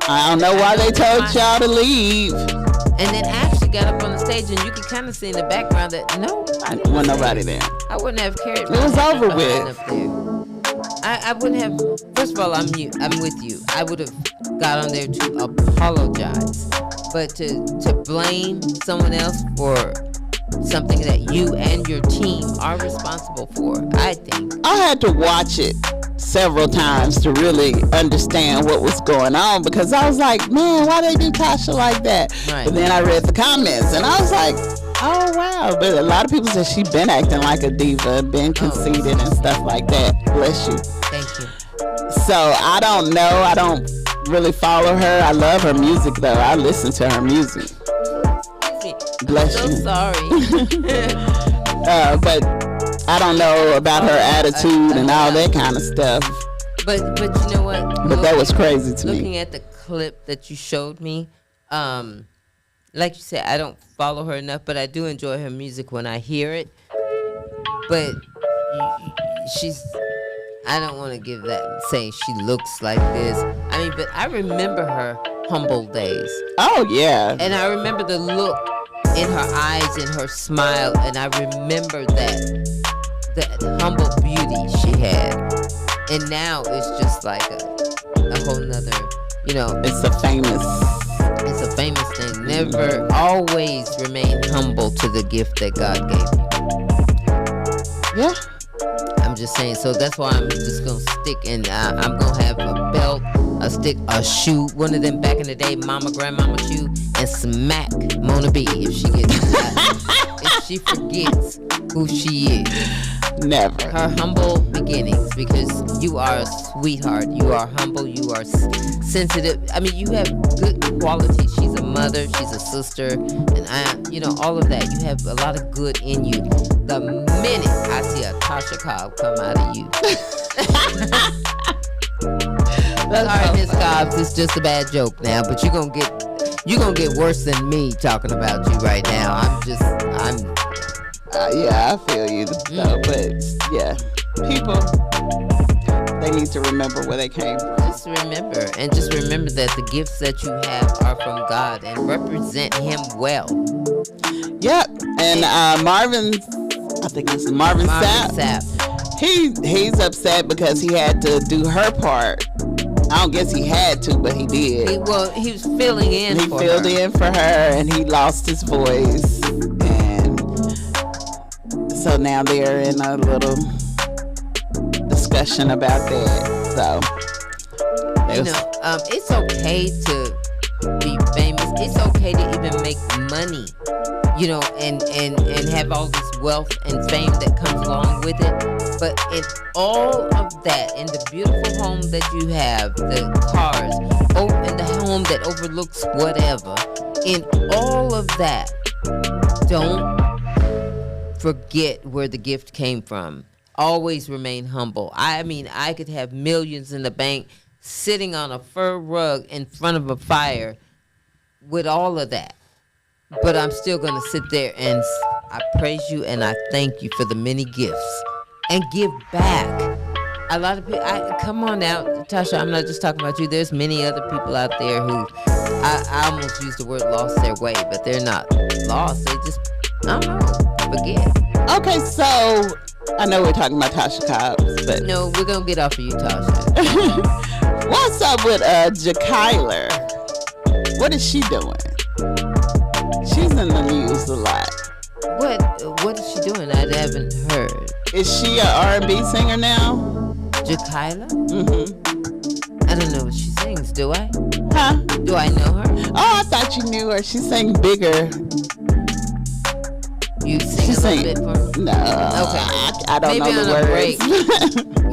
I don't know why they told y'all to leave. And then actually got up on the stage, and you could kind of see in the background that wasn't nobody there. I wouldn't have carried. It was over with. I wouldn't have. First of all, I'm with you. I would have got on there to apologize, but to blame someone else for something that you and your team are responsible for, I think. I had to watch it several times to really understand what was going on, because I was like, man, why they do Tasha like that? Right. But then I read the comments and I was like, oh wow. But a lot of people said she been acting like a diva, been conceited and stuff like that. Bless you. Thank you. So I don't know. I don't really follow her. I love her music though. I listen to her music. Bless I'm so you. Sorry. But I don't know about her attitude and all that kind of stuff. But you know what? But that was crazy to me. Looking at the clip that you showed me, like you said, I don't follow her enough, but I do enjoy her music when I hear it. But I don't want to give that, saying she looks like this. I mean, but I remember her humble days. Oh, yeah. And I remember the look in her eyes and her smile, and I remember that humble beauty she had. And now it's just like a whole nother, It's a famous thing. Never, always remain humble to the gift that God gave you. Yeah. I'm just saying, so that's why I'm just going to stick and I'm going to have a belt, a stick, a shoe, one of them back in the day, grandmama shoe, and smack Mona B if she gets if she forgets who she is. Never. Her humble beginnings, because you are a sweetheart. You are humble. You are sensitive. I mean, you have good qualities. She's a mother. She's a sister. And all of that. You have a lot of good in you. The minute I see a Tasha Cobb come out of you. Sorry, Miss Cobbs. It's just a bad joke now. But you're going to get worse than me talking about you right now. Yeah, I feel you though, but yeah, people, they need to remember where they came from. Just remember that the gifts that you have are from God and represent Him well. Yep, and Marvin Sapp. He's upset because he had to do her part. I don't guess he had to, but he did. He was filling in. He filled in for her, and he lost his voice. So now they're in a little discussion about that. So, it's okay to be famous. It's okay to even make money, and have all this wealth and fame that comes along with it. But in all of that, in the beautiful home that you have, the cars, in the home that overlooks whatever, in all of that, don't forget where the gift came from. Always remain humble. I mean, I could have millions in the bank sitting on a fur rug in front of a fire with all of that. But I'm still going to sit there and I praise you and I thank you for the many gifts and give back. A lot of people, come on out, Tasha, I'm not just talking about you. There's many other people out there who, I almost used the word lost their way, but they're not lost. They just, I don't know, forget. Okay, so I know we're talking about Tasha Cobbs, but no, we're gonna get off of you, Tasha. What's up with Jakyler? What is she doing? She's in the news a lot. What is she doing? I haven't heard. Is she an R&B singer now? Jakyler? Mm-hmm. I don't know what she sings. Do I? Huh? Do I know her? Oh, I thought you knew her. She sang Bigger. You sing a little bit for me? No. Okay. I don't know the words.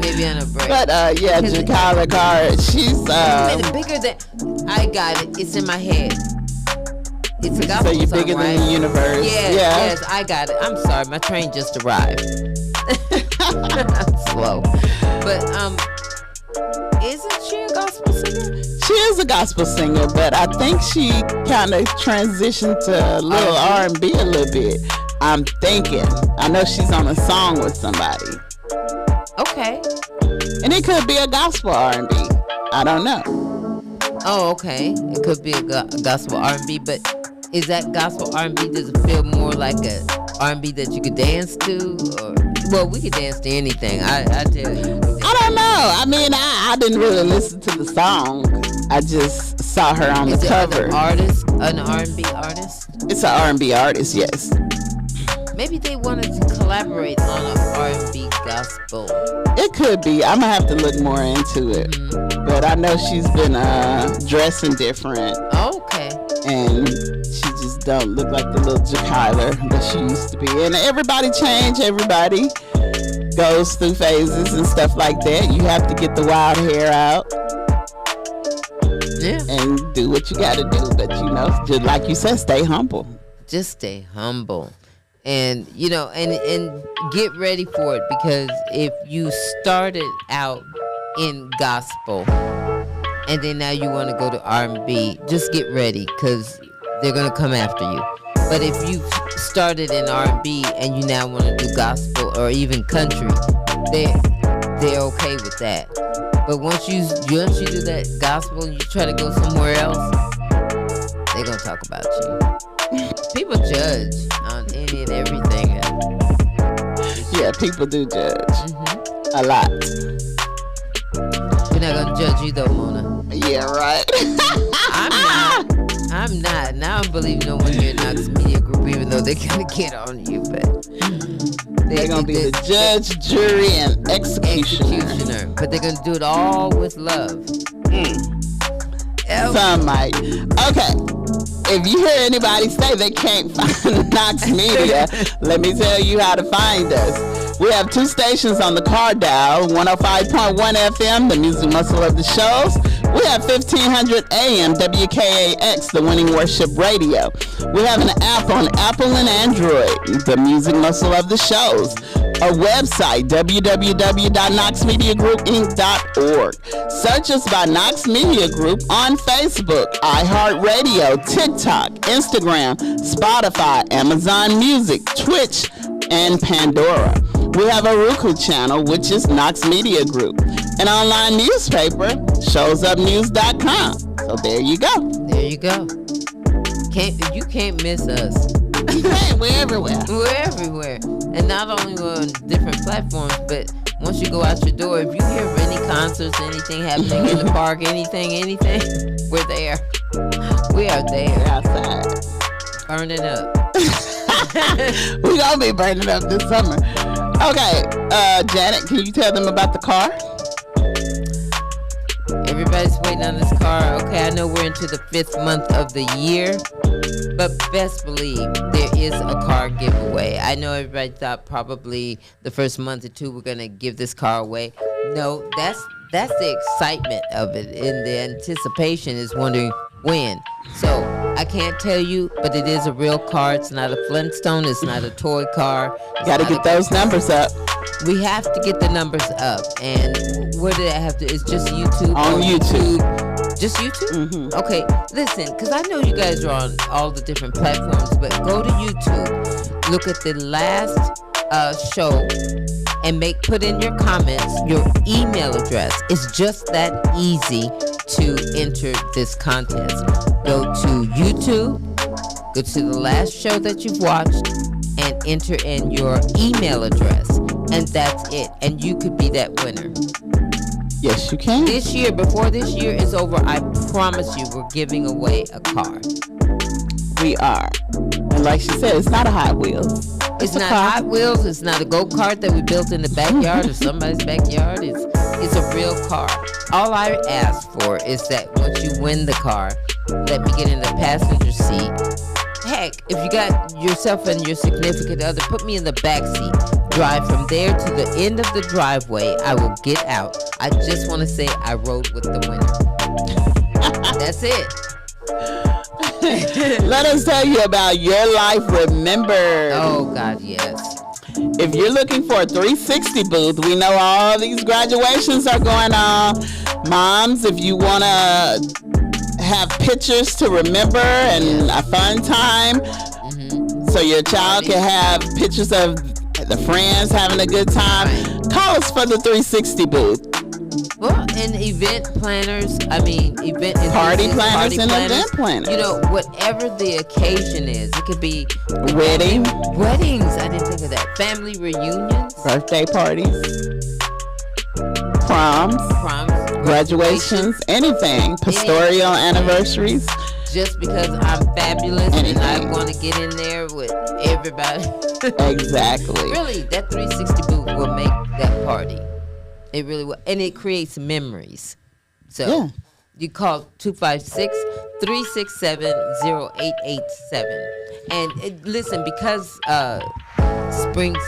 Maybe on a break. But yeah, Jakyler Carr, she's bigger than. I got it. It's in my head. It's a gospel song. So you're bigger right? than the universe. Yes, I got it. I'm sorry, my train just arrived. Slow. But isn't she a gospel singer? She is a gospel singer, but I think she kind of transitioned to a little R&B a little bit. I'm thinking. I know she's on a song with somebody. Okay. And it could be a gospel R&B. I don't know. Oh, okay. It could be a gospel R&B, but is that gospel R&B, does it feel more like a R&B that you could dance to? Or, well, we could dance to anything. I tell you. I don't know. I mean, I didn't really listen to the song. I just saw her on the cover. An R&B artist? It's an R&B artist, yes. Maybe they wanted to collaborate on an R&B gospel. It could be. I'm going to have to look more into it. Mm-hmm. But I know she's been dressing different. Okay. And she just don't look like the little Jakyler that she used to be. And everybody change. Everybody goes through phases and stuff like that. You have to get the wild hair out. Yeah. And do what you got to do. But, just like you said, stay humble. Just stay humble. And, and get ready for it, because if you started out in gospel and then now you want to go to R&B, just get ready, because they're going to come after you. But if you started in R&B and you now want to do gospel or even country, they're okay with that. But once you do that gospel and you try to go somewhere else, they're going to talk about you. People judge on any and everything. Yeah, people do judge. A lot. not gonna judge you though, Mona. Yeah, right. I'm not. Now I'm believing no one here at Knox Media Group, even though they're gonna get on you, but they're gonna be the judge, jury, and executioner. But they're gonna do it all with love. Some might. Okay. If you hear anybody say they can't find Knox Media, let me tell you how to find us. We have 2 stations on the car dial, 105.1 FM, the music muscle of the shows. We have 1500 AM, WKAX, the winning worship radio. We have an app on Apple and Android, the music muscle of the shows. A website, www.knoxmediagroupinc.org. Search us by Knox Media Group on Facebook, iHeartRadio, TikTok, Instagram, Spotify, Amazon Music, Twitch, and Pandora. We have a Roku channel, which is Knox Media Group. An online newspaper, showsupnews.com. So there you go. There you go. You can't miss us. We're everywhere. We're everywhere. And not only on different platforms, but once you go out your door, if you hear of any concerts, anything happening in the park, anything, we're there. We are there. We're outside. Burning up. We're going to be burning up this summer. Okay, Janet, can you tell them about the car? Everybody's waiting on this car. Okay, I know we're into the 5th month of the year, but best believe there is a car giveaway. I know everybody thought probably the first month or 2 we're going to give this car away. No, that's the excitement of it, and the anticipation is wondering when. So I can't tell you, but it is a real car. It's not a Flintstone. It's not a toy car. Got to get those numbers up. We have to get the numbers up. And where did I have to? It's just YouTube. On YouTube. Just YouTube? Mm-hmm. Okay, listen, because I know you guys are on all the different platforms, but go to YouTube, look at the last show, and put in your comments your email address. It's just that easy to enter this contest. Go to YouTube, go to the last show that you've watched, and enter in your email address, and that's it. And you could be that winner. Yes, you can. This year, before this year is over, I promise you we're giving away a car. We are. And like she said, it's not a Hot Wheels. It's not Hot Wheels. It's not a go-kart that we built in the backyard or somebody's backyard. It's a real car. All I ask for is that once you win the car, let me get in the passenger seat. Heck, if you got yourself and your significant other, put me in the back seat. Drive from there to the end of the driveway. I will get out. I just want to say I rode with the winner. That's it. Let us tell you about Your Life Remembered. Oh, God, yes. If you're looking for a 360 booth, we know all these graduations are going on. Moms, if you want to have pictures to remember and a fun time, so your child can have pictures of the friends having a good time, call us for the 360 booth. Well, and event planners, party planners and event planners. You know, whatever the occasion is, it could be weddings. I didn't think of that. Family reunions, birthday parties, proms, graduations, anything, pastoral anniversaries. Just because I'm fabulous and I want to get in there with everybody. Exactly. Really, that 360 booth will make that party. It really will. And it creates memories. So you call 256-367-0887. And listen, because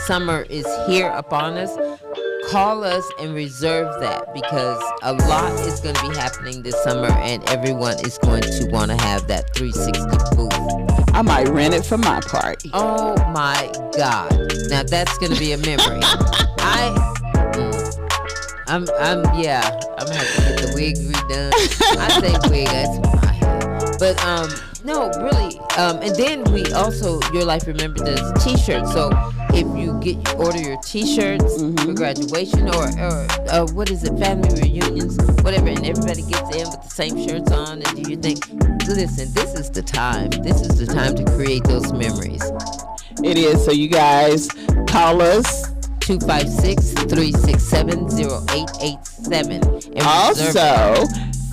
summer is here upon us, call us and reserve that, because a lot is going to be happening this summer and everyone is going to want to have that 360 booth. I might rent it for my party. Oh my God. Now that's going to be a memory. I'm gonna have to get the wig redone. I say wig, that's my hair. But no, really. And then we also, Your Life Remembered does t-shirts. So if you order your t-shirts for graduation or what is it, family reunions, whatever, and everybody gets in with the same shirts on, and do you think, listen, this is the time. This is the time to create those memories. It is. So you guys call us 256-367-0887. Also,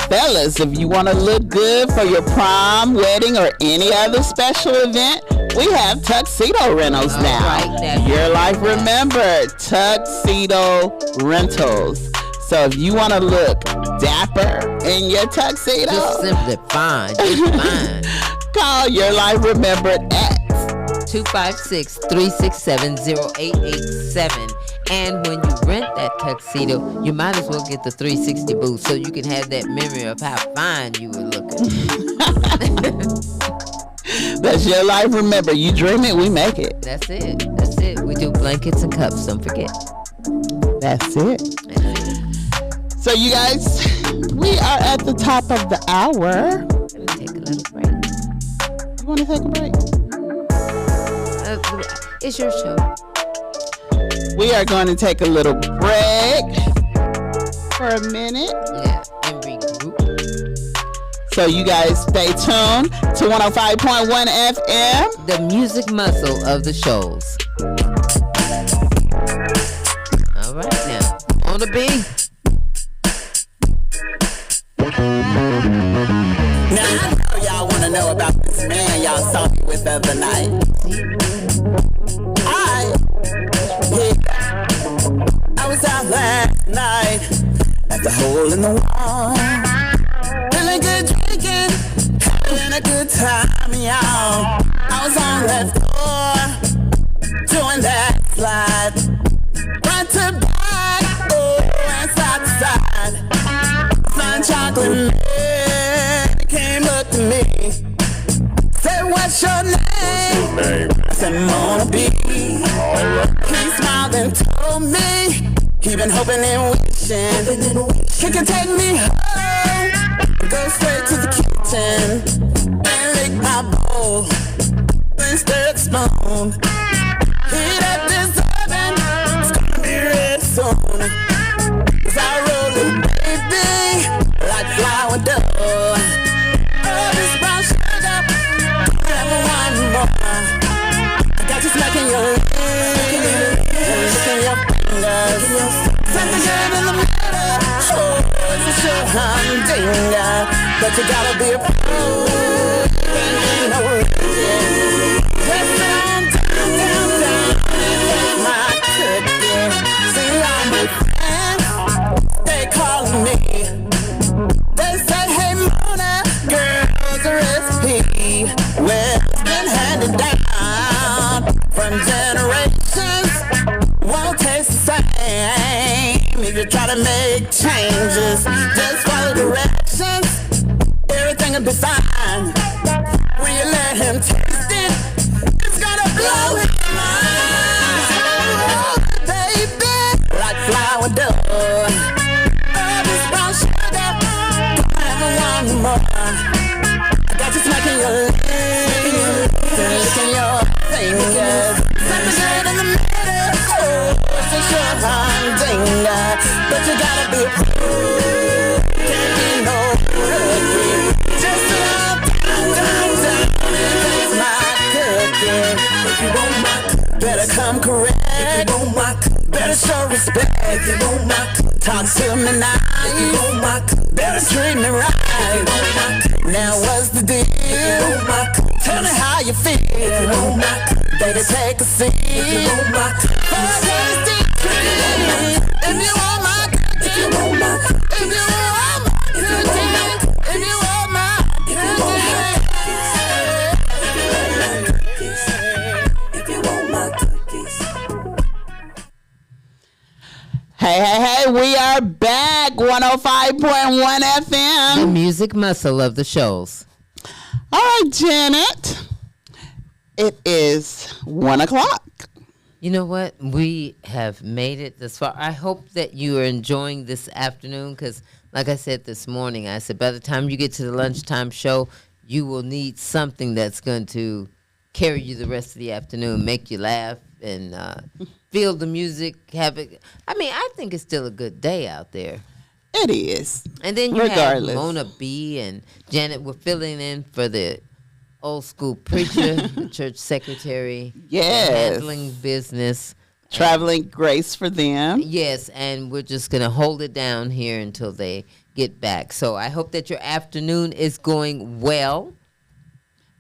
fellas, if you want to look good for your prom, wedding, or any other special event, we have tuxedo rentals now. Right, Your life, remember, tuxedo rentals. So if you want to look dapper in your tuxedo, just simply fine. Just fine. Call Your Life Remembered at 256-367-0887. And when you rent that tuxedo, you might as well get the 360 booth so you can have that memory of how fine you were looking. That's Your Life Remember. You dream it, we make it. That's it. That's it. We do blankets and cups, don't forget. That's it. So you guys, we are at the top of the hour. Let me take a little break. You want to take a break? It's your show. We are going to take a little break for a minute. Yeah, and regroup. So you guys stay tuned to 105.1 FM. The music muscle of the shows. All right now, on the beat. Now I know y'all want to know about this man y'all saw me with the other night. I was out last night at the hole in the wall, feeling good, drinking, having a good time, y'all. I was on that floor, doing that slide, front to back, and side to side. Sun chocolate man came up to me, said, "What's your name?" I said, "Mona B." He smiled and told me he been hoping and wishing he could take me home, go straight to the kitchen and lick my bowl, then stir the spoon. Heat up this oven, it's gonna be ready soon. As I roll it, baby, like flour dough. Oh, this brown sugar, have one more. I got you smacking your lips, licking your fingers. Something good in the middle. Oh, it's a sure humdinger, but you gotta be a pro. You know it. Just down, and take my cookie. See all my friends, they calling me. They say, "Hey Mona, girl's a recipe." Well, it's been handed down from generations. Won't taste the same if you try to make changes. Just follow directions, everything will be fine. When you let him taste it, it's gonna blow his mind. Oh, baby, like flour dough. Oh, this brown sugar, have one more. I got you smacking your lips, licking your fingers. Something good in the middle. Oh, it's a sure humdinger, but you gotta be a pro. Can't be no rookie. Just down, and taste my cookie. If you want my cookie, better come correct. If you want my cookie, better show respect. If you want my cookie, talk to me nice. If you want my cookie, better treat me right. If you want my cookie, now what's the deal? If you want my cookie, tell me how you feel. If you want my cookie, baby, take a seat. If you want my cookie, for a tasty treat. If you want my cookie, if you want my cookie, if you want my cookie, if you want my cookie, if you want my cookies. Hey, we are back, 105.1 FM. The music muscle of the shows. All right, Janet. It is 1 o'clock. You know what? We have made it this far. I hope that you are enjoying this afternoon because, like I said this morning, I said by the time you get to the lunchtime show, you will need something that's going to carry you the rest of the afternoon, make you laugh, and feel the music. Have it. I mean, I think it's still a good day out there. It is. And then you regardless. have Mona B. and Janet were filling in for the old school preacher, the church secretary. Yes. Handling business. Traveling grace for them. Yes, and we're just going to hold it down here until they get back. So I hope that your afternoon is going well.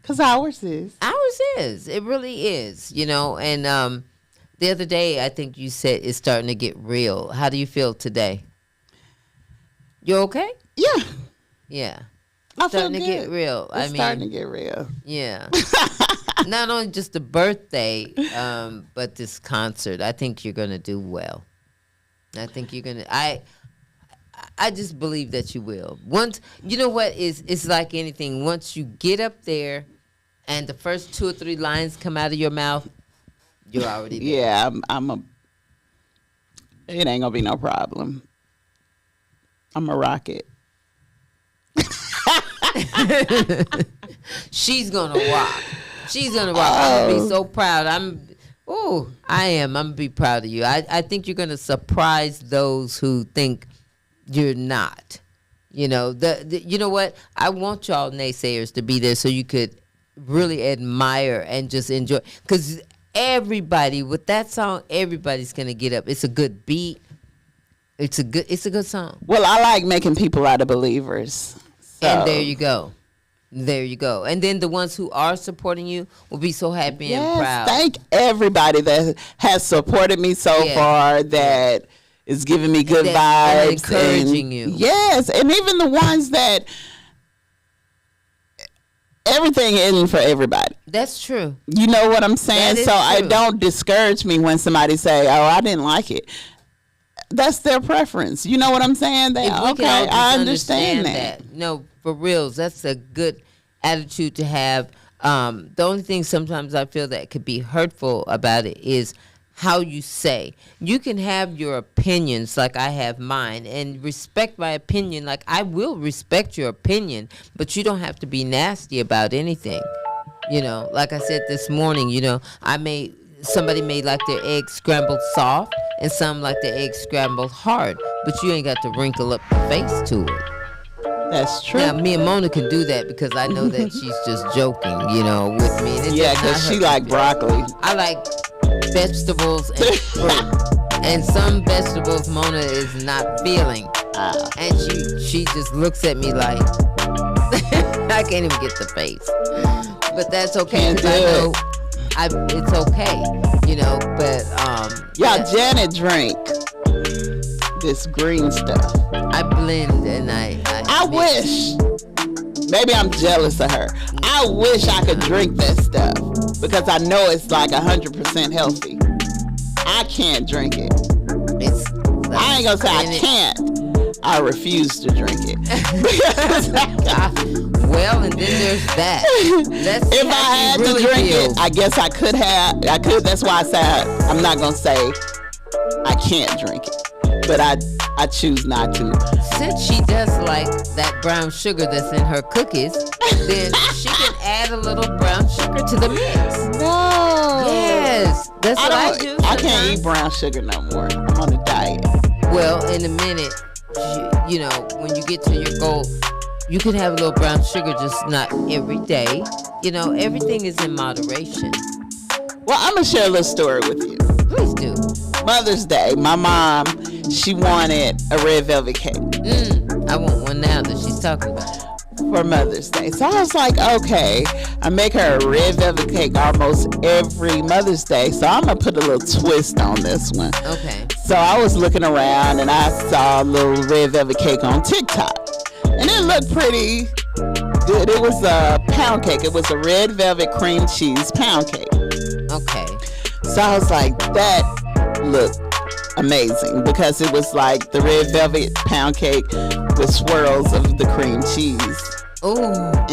Because ours is. Ours is. It really is, And the other day, I think you said it's starting to get real. How do you feel today? You okay? Yeah. Yeah. I feel starting good. To get real. It's starting to get real. Yeah. Not only just the birthday, but this concert. I think you're going to do well. I think you're going to. I just believe that you will. Once, you know what, it's like anything. Once you get up there and the first 2 or 3 lines come out of your mouth, you're already there. Yeah, it ain't going to be no problem. I'm a rocket. She's going to rock. She's going to rock. I'm going to be so proud. I am. I'm going to be proud of you. I think you're going to surprise those who think you're not. You know what? I want y'all naysayers to be there so you could really admire and just enjoy. Because everybody, with that song, everybody's going to get up. It's a good beat. It's a good song. Well, I like making people out of believers. So. And there you go. There you go. And then the ones who are supporting you will be so happy and proud. Thank everybody that has supported me so far, that is giving me good vibes. And encouraging you. Yes. And even the ones that everything isn't for everybody. That's true. You know what I'm saying? So true. it don't discourage me when somebody say, "Oh, I didn't like it." That's their preference. You know what I'm saying? I understand that. No, for reals, that's a good attitude to have. The only thing sometimes I feel that could be hurtful about it is how you say. You can have your opinions like I have mine and respect my opinion. Like I will respect your opinion, but you don't have to be nasty about anything. Like I said this morning, somebody may like their eggs scrambled soft and some like their eggs scrambled hard, but you ain't got to wrinkle up the face to it. That's true. Now, me and Mona can do that because I know that she's just joking, with me. And because she like broccoli. I like vegetables and fruit. And some vegetables Mona is not feeling. And she just looks at me like, I can't even get the face. But that's okay because I know it's okay, but y'all, Janet drank this green stuff. I blend and I wish, maybe I'm jealous of her. I wish I could drink that stuff because I know it's like 100% healthy. I can't drink it. I ain't gonna say I can't. I refuse to drink it. Well, and then there's that. If I had to drink it, I guess I could. That's why I said I'm not gonna say I can't drink it, but I choose not to. Since she does like that brown sugar that's in her cookies, then she can add a little brown sugar to the mix. No. Yes, that's what I do. I can't eat brown sugar no more. I'm on a diet. Well, in a minute, when you get to your goal, you can have a little brown sugar, just not every day. Everything is in moderation. Well, I'm going to share a little story with you. Please do. Mother's Day, my mom, she wanted a red velvet cake. I want one now that she's talking about. For Mother's Day. So I was like, okay, I make her a red velvet cake almost every Mother's Day. So I'm going to put a little twist on this one. Okay. So I was looking around and I saw a little red velvet cake on TikTok. And it looked pretty good. It was a pound cake. It was a red velvet cream cheese pound cake. Okay. So I was like, that looked amazing because it was like the red velvet pound cake with swirls of the cream cheese. Ooh.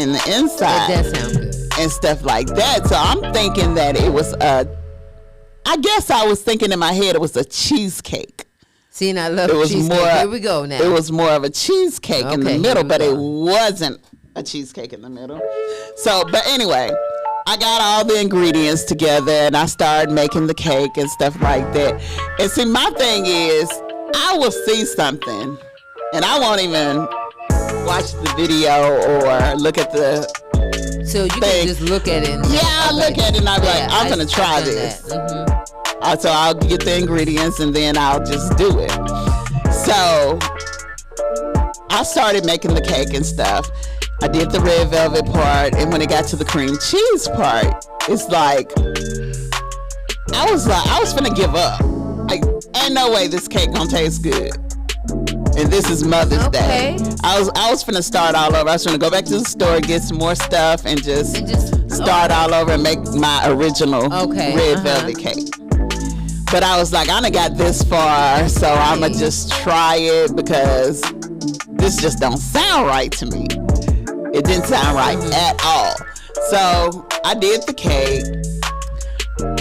In the inside. That sounds good. And stuff like that. So I'm thinking that it was I guess I was thinking in my head it was a cheesecake. See, and I love cheesecake. Here we go now. It was more of a cheesecake in the middle, but it wasn't a cheesecake in the middle. So, but anyway, I got all the ingredients together and I started making the cake and stuff like that. And see, my thing is, I will see something and I won't even watch the video or look at the So you thing. can just look at it. I look at it and I'm like, I'm going to try this. So I'll get the ingredients and then I'll just do it. So I started making the cake and stuff. I did the red velvet part, and when it got to the cream cheese part, it's like I was finna give up. Like, ain't no way this cake gonna taste good. And this is Mother's Day. I was finna start all over. I was finna go back to the store, get some more stuff, and just start all over and make my original red velvet cake. But I was like, I done got this far, so I'ma just try it because this just don't sound right to me. It didn't sound right at all. So I did the cake,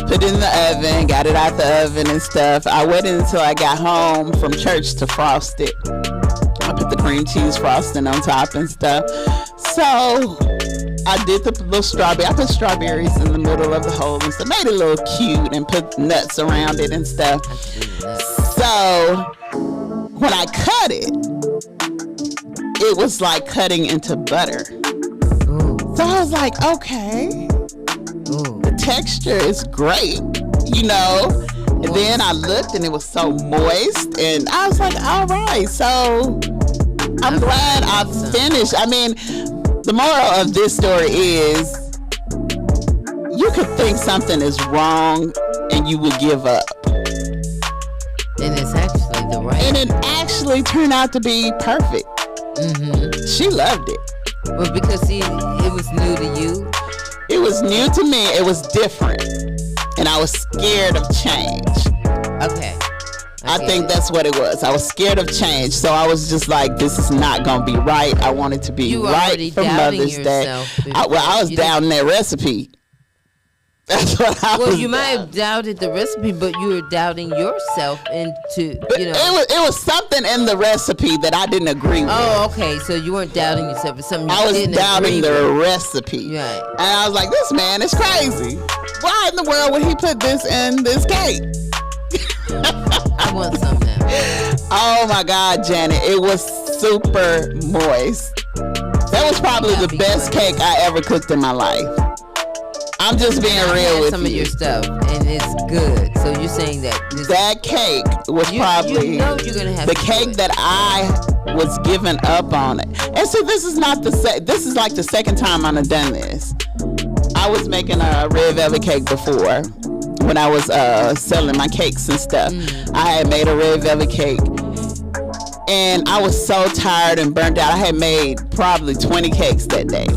put it in the oven, got it out the oven and stuff. I waited until I got home from church to frost it. I put the cream cheese frosting on top and stuff. So I did the little strawberry. I put strawberries in the middle of the hole and stuff. Made it a little cute and put nuts around it and stuff. So when I cut it, it was like cutting into butter. So I was like, okay, the texture is great, you know. And then I looked and it was so moist, and I was like, all right. So I'm glad I finished. I mean, the moral of this story is you could think something is wrong and you would give up. And it's actually the right. And it actually turned out to be perfect. She loved it. Well, because see, it was new to you. It was new to me. It was different. And I was scared of change. Okay. I think that's what it was. I was scared of change. So I was just like, this is not going to be right. I want it to be right for Mother's Day. I was doubting that recipe. That's what I was. Well, you might have doubted the recipe, but you were doubting yourself into, you know. It was something in the recipe that I didn't agree with. Oh, okay. So you weren't doubting yourself. It's something you didn't agree with. I was doubting the recipe. Right. And I was like, this man is crazy. Why in the world would he put this in this cake? I want some now. Oh my God, Janet. It was super moist. That was probably the best cake I ever cooked in my life. I'm just being real with some of your stuff, and it's good. So you're saying that that cake was probably you're gonna have the cake that I was giving up on it. And so this is not this is like the second time I've done this. I was making a red velvet cake before when I was selling my cakes and stuff. I had made a red velvet cake, and I was so tired and burnt out. I had made probably 20 cakes that day.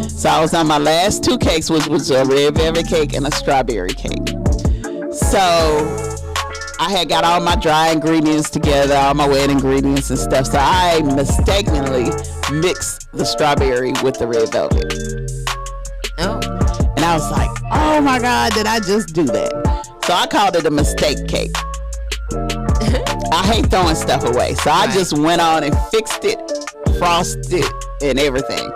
So I was on my last two cakes, which was a red velvet cake and a strawberry cake. So I had got all my dry ingredients together, all my wet ingredients and stuff. So I mistakenly mixed the strawberry with the red velvet. Oh. And I was like, oh my God, did I just do that? So I called it a mistake cake. I hate throwing stuff away. So I just went on and fixed it, frosted it, and everything.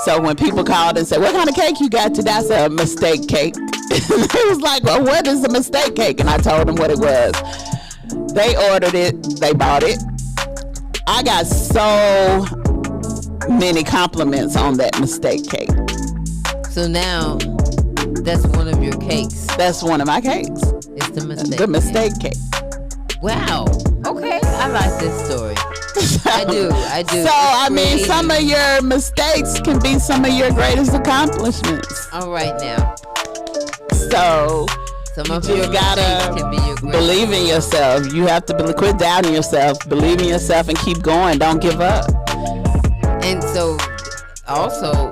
So when people called and said, what kind of cake you got today? I said, a mistake cake. It was like, well, what is a mistake cake? And I told them what it was. They ordered it. They bought it. I got so many compliments on that mistake cake. So now, that's one of your cakes. That's one of my cakes. It's the mistake. The mistake cake. Wow. Okay. I like this story. I do. So, I mean, some of your mistakes can be some of your greatest accomplishments. All right now. So, some of you your gotta can be your greatest. Believe in yourself. You have to quit doubting yourself. Believe in yourself and keep going. Don't give up. And so, also,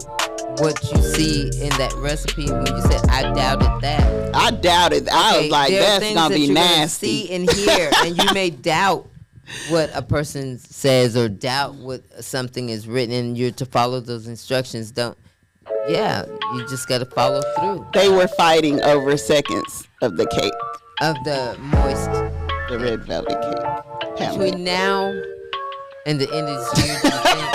what you see in that recipe when you said, I doubted that. I doubted. I was like, that's going to be nasty. See and hear, and you may doubt what a person says or doubt what something is written, and you're to follow those instructions. You just got to follow through. They were fighting over seconds of the cake. Of the moist. The red velvet cake. Between now and the end of this year, do you think?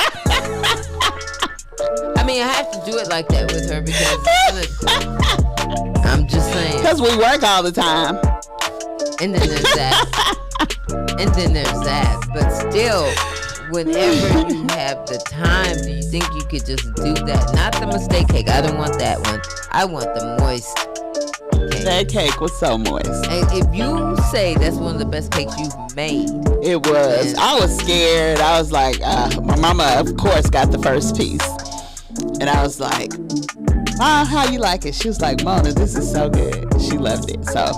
I mean, I have to do it like that with her because I'm just saying. Because we work all the time. And then there's that. And then there's that. But still, whenever you have the time, do you think you could just do that? Not the mistake cake. I don't want that one. I want the moist cake. That cake was so moist. And if you say that's one of the best cakes you've made. It was. I was scared. I was like, my mama, of course, got the first piece. And I was like, how you like it? She was like, Mona, this is so good. She loved it. So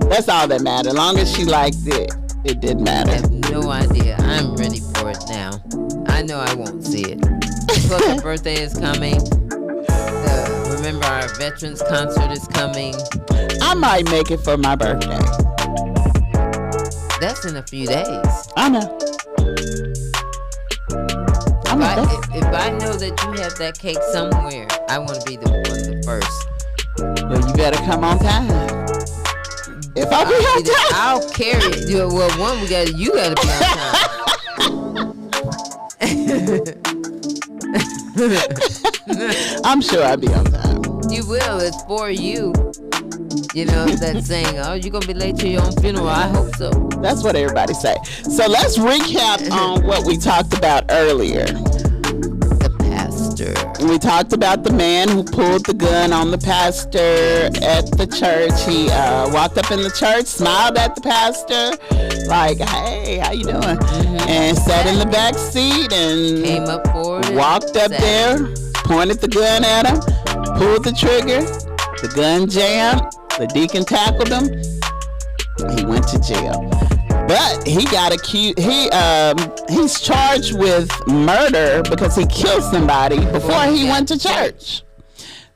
that's all that mattered. As long as she liked it, it didn't matter. I have no idea. I'm ready for it now. I know I won't see it. Plus, her birthday is coming. Remember, our veterans concert is coming. I might make it for my birthday. That's in a few days. I know. If I know that you have that cake somewhere, I want to be the one of the first. Well, you better come on time. If I'll be on time, I'll carry it. Well, one, you gotta be on time. I'm sure I'll be on time. You will. It's for you. You know that saying, "Oh, you're gonna be late to your own funeral." I hope so. That's what everybody say. So let's recap on what we talked about earlier. The pastor. We talked about the man who pulled the gun on the pastor at the church. He walked up in the church, smiled at the pastor, like, "Hey, how you doing?" And sat in the back seat and came up forward. Walked up there, pointed the gun at him, pulled the trigger. The gun jammed. The deacon tackled him. He went to jail. But he got accused. He's charged with murder because he killed somebody before he went to church.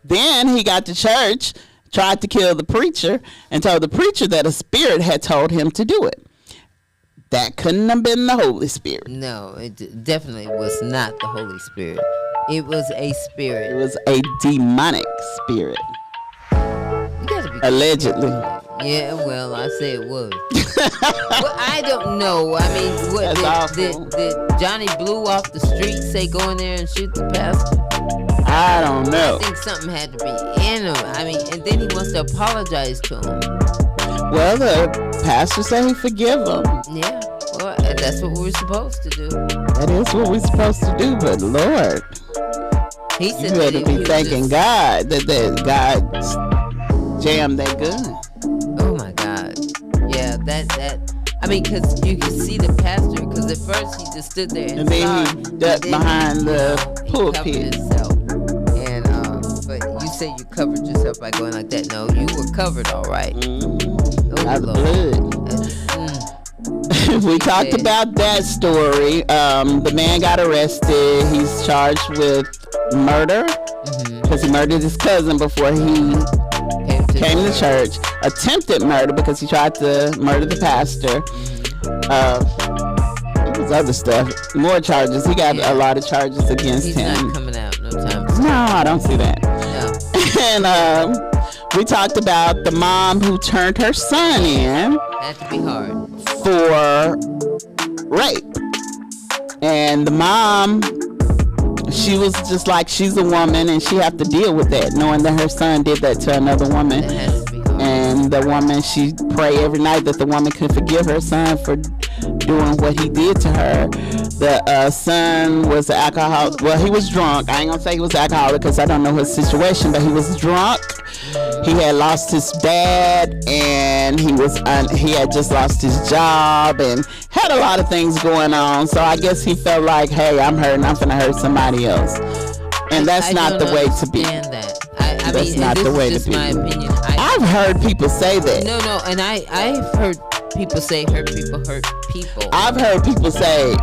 Then he got to church, tried to kill the preacher, and told the preacher that a spirit had told him to do it. That couldn't have been the Holy Spirit. No, it definitely was not the Holy Spirit. It was a spirit. It was a demonic spirit. Allegedly. Yeah, well, I say it was. Well, I don't know. I mean, what did Johnny Blue off the street say go in there and shoot the pastor? I don't know. I think something had to be in him. I mean, and then he wants to apologize to him. Well, the pastor said he forgive him. Yeah, well, that's what we're supposed to do. That is what we're supposed to do, but Lord, he said you had to be thanking God that God jammed that gun. Oh my God. Yeah, that. I mean, because you can see the pastor, because at first he just stood there and then he ducked behind the pulpit. He covered himself. And, but you say you covered yourself by going like that. No, you were covered all right. By the blood. We talked about that story. The man got arrested. He's charged with murder because he murdered his cousin before he came to church. Attempted murder because he tried to murder the pastor. It was other stuff. More charges. He got a lot of charges against him. He's not coming out no time. No, I don't see that. No. And we talked about the mom who turned her son in. Had to be hard. For rape. And the mom, she was just like, she's a woman and she have to deal with that, knowing that her son did that to another woman. That has to be hard. And the woman, she pray every night that the woman could forgive her son for doing what he did to her. The son was an alcoholic. Well, he was drunk. I ain't gonna say he was alcoholic because I don't know his situation, but he was drunk. He had lost his dad, and he had just lost his job, and had a lot of things going on. So I guess he felt like, hey, I'm hurting. I'm gonna hurt somebody else, and that's not the way to be. That's not the way to be. My opinion. I've heard people say that. No, and I've heard people say hurt people hurt people. I've heard people say,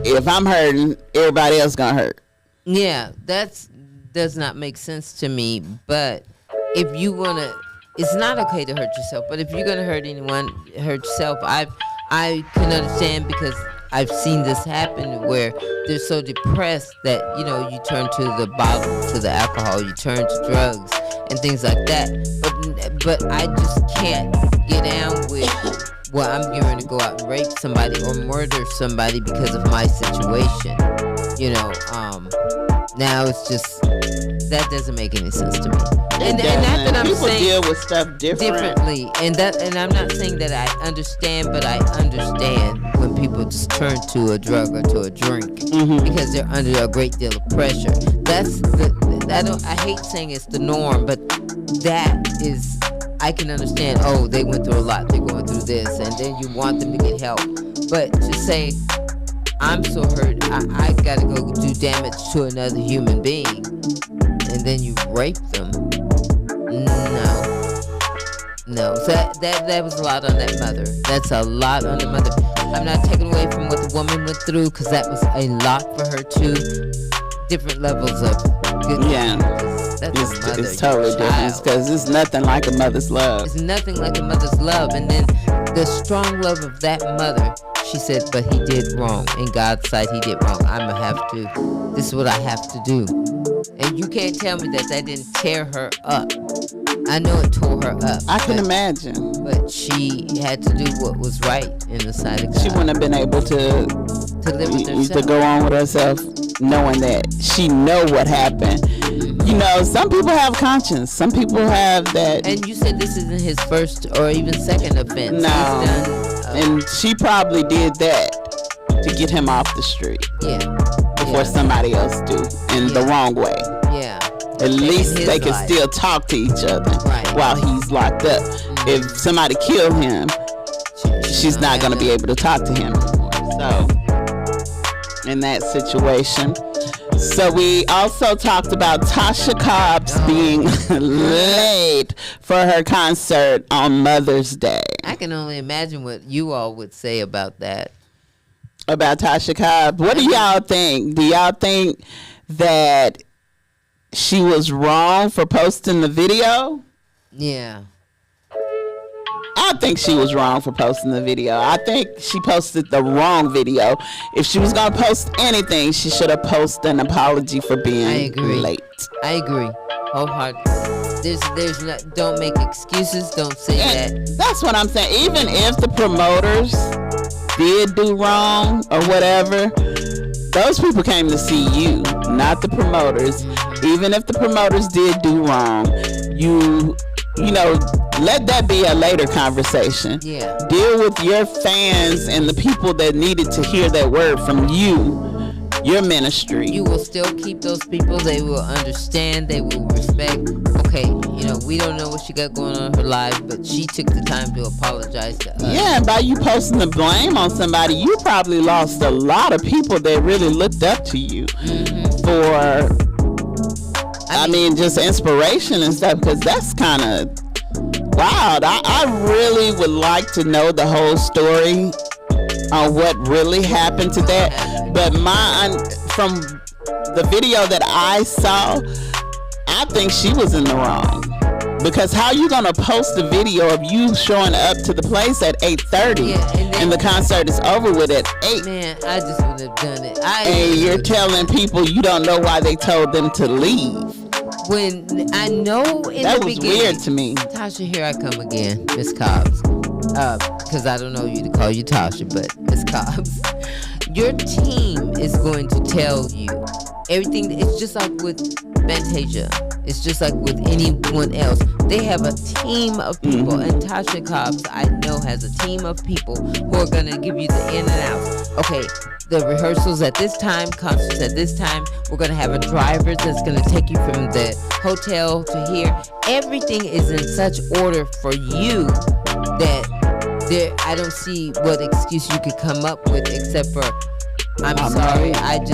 if I'm hurting, everybody else gonna hurt. Yeah, that does not make sense to me. But if you wanna, it's not okay to hurt yourself. But if you're gonna hurt anyone, hurt yourself. I can understand because I've seen this happen where they're so depressed that, you know, you turn to the bottle, to the alcohol, you turn to drugs and things like that. But I just can't get down with, well, I'm going to go out and rape somebody or murder somebody because of my situation. You know, now it's just, that doesn't make any sense to me. And not that I'm people saying deal with stuff differently, and I'm not saying that I understand, but I understand when people just turn to a drug or to a drink because they're under a great deal of pressure. I hate saying it's the norm, but that is I can understand, oh, they went through a lot, they're going through this, and then you want them to get help. But to say, I'm so hurt, I gotta go do damage to another human being, and then you rape them. No. So that was a lot on that mother. That's a lot on the mother. I'm not taking away from what the woman went through, because that was a lot for her too. Different levels of good. Yeah. It's totally different, because it's nothing like a mother's love. It's nothing like a mother's love. And then the strong love of that mother, she said, but he did wrong. In God's sight, he did wrong. I'm going to have to, this is what I have to do. And you can't tell me that didn't tear her up. I know it tore her up. I can imagine. But she had to do what was right in the sight of God. She wouldn't have been able to live with herself. To go on with herself knowing that she know what happened. You know, some people have conscience. Some people have that. And you said this isn't his first or even second offense. No. And she probably did that to get him off the street. Yeah. Before somebody else do in the wrong way. Yeah. At least they can still talk to each other while he's locked up. If somebody killed him, she's not going to be able to talk to him anymore. So, in that situation. So we also talked about Tasha Cobbs being late for her concert on Mother's Day. I can only imagine what you all would say about that. About Tasha Cobbs. What do y'all think? Do y'all think that she was wrong for posting the video? Yeah. I think she was wrong for posting the video. I think she posted the wrong video. If she was going to post anything, she should have posted an apology for being late. I agree. Wholeheartedly. There's not, don't make excuses. Don't say that. That's what I'm saying. Even if the promoters did do wrong or whatever, those people came to see you, not the promoters. Even if the promoters did do wrong, you know, let that be a later conversation. Yeah. Deal with your fans and the people that needed to hear that word from you, your ministry. You will still keep those people. They will understand. They will respect. Okay, you know, we don't know what she got going on in her life, but she took the time to apologize to us. Yeah, and by you posting the blame on somebody, you probably lost a lot of people that really looked up to you for, I mean, just inspiration and stuff, because that's kind of wild. I really would like to know the whole story on what really happened to that. But from the video that I saw, I think she was in the wrong. Because how you gonna post a video of you showing up to the place at 8:30 and the concert is over with at 8? Man, I just wouldn't have done it. And you're telling people you don't know why they told them to leave. When I know in that the was beginning, weird to me. Tasha, here I come again, Miss Cobbs. Because I don't know you to call you Tasha, but Miss Cobbs. Your team is going to tell you everything. It's just like with Fantasia. It's just like with anyone else. They have a team of people, and Tasha Cobbs, I know, has a team of people who are going to give you the in and out. Okay, the rehearsals at this time, concerts at this time. We're going to have a driver that's going to take you from the hotel to here. Everything is in such order for you that I don't see what excuse you could come up with except for, I'm sorry, I'm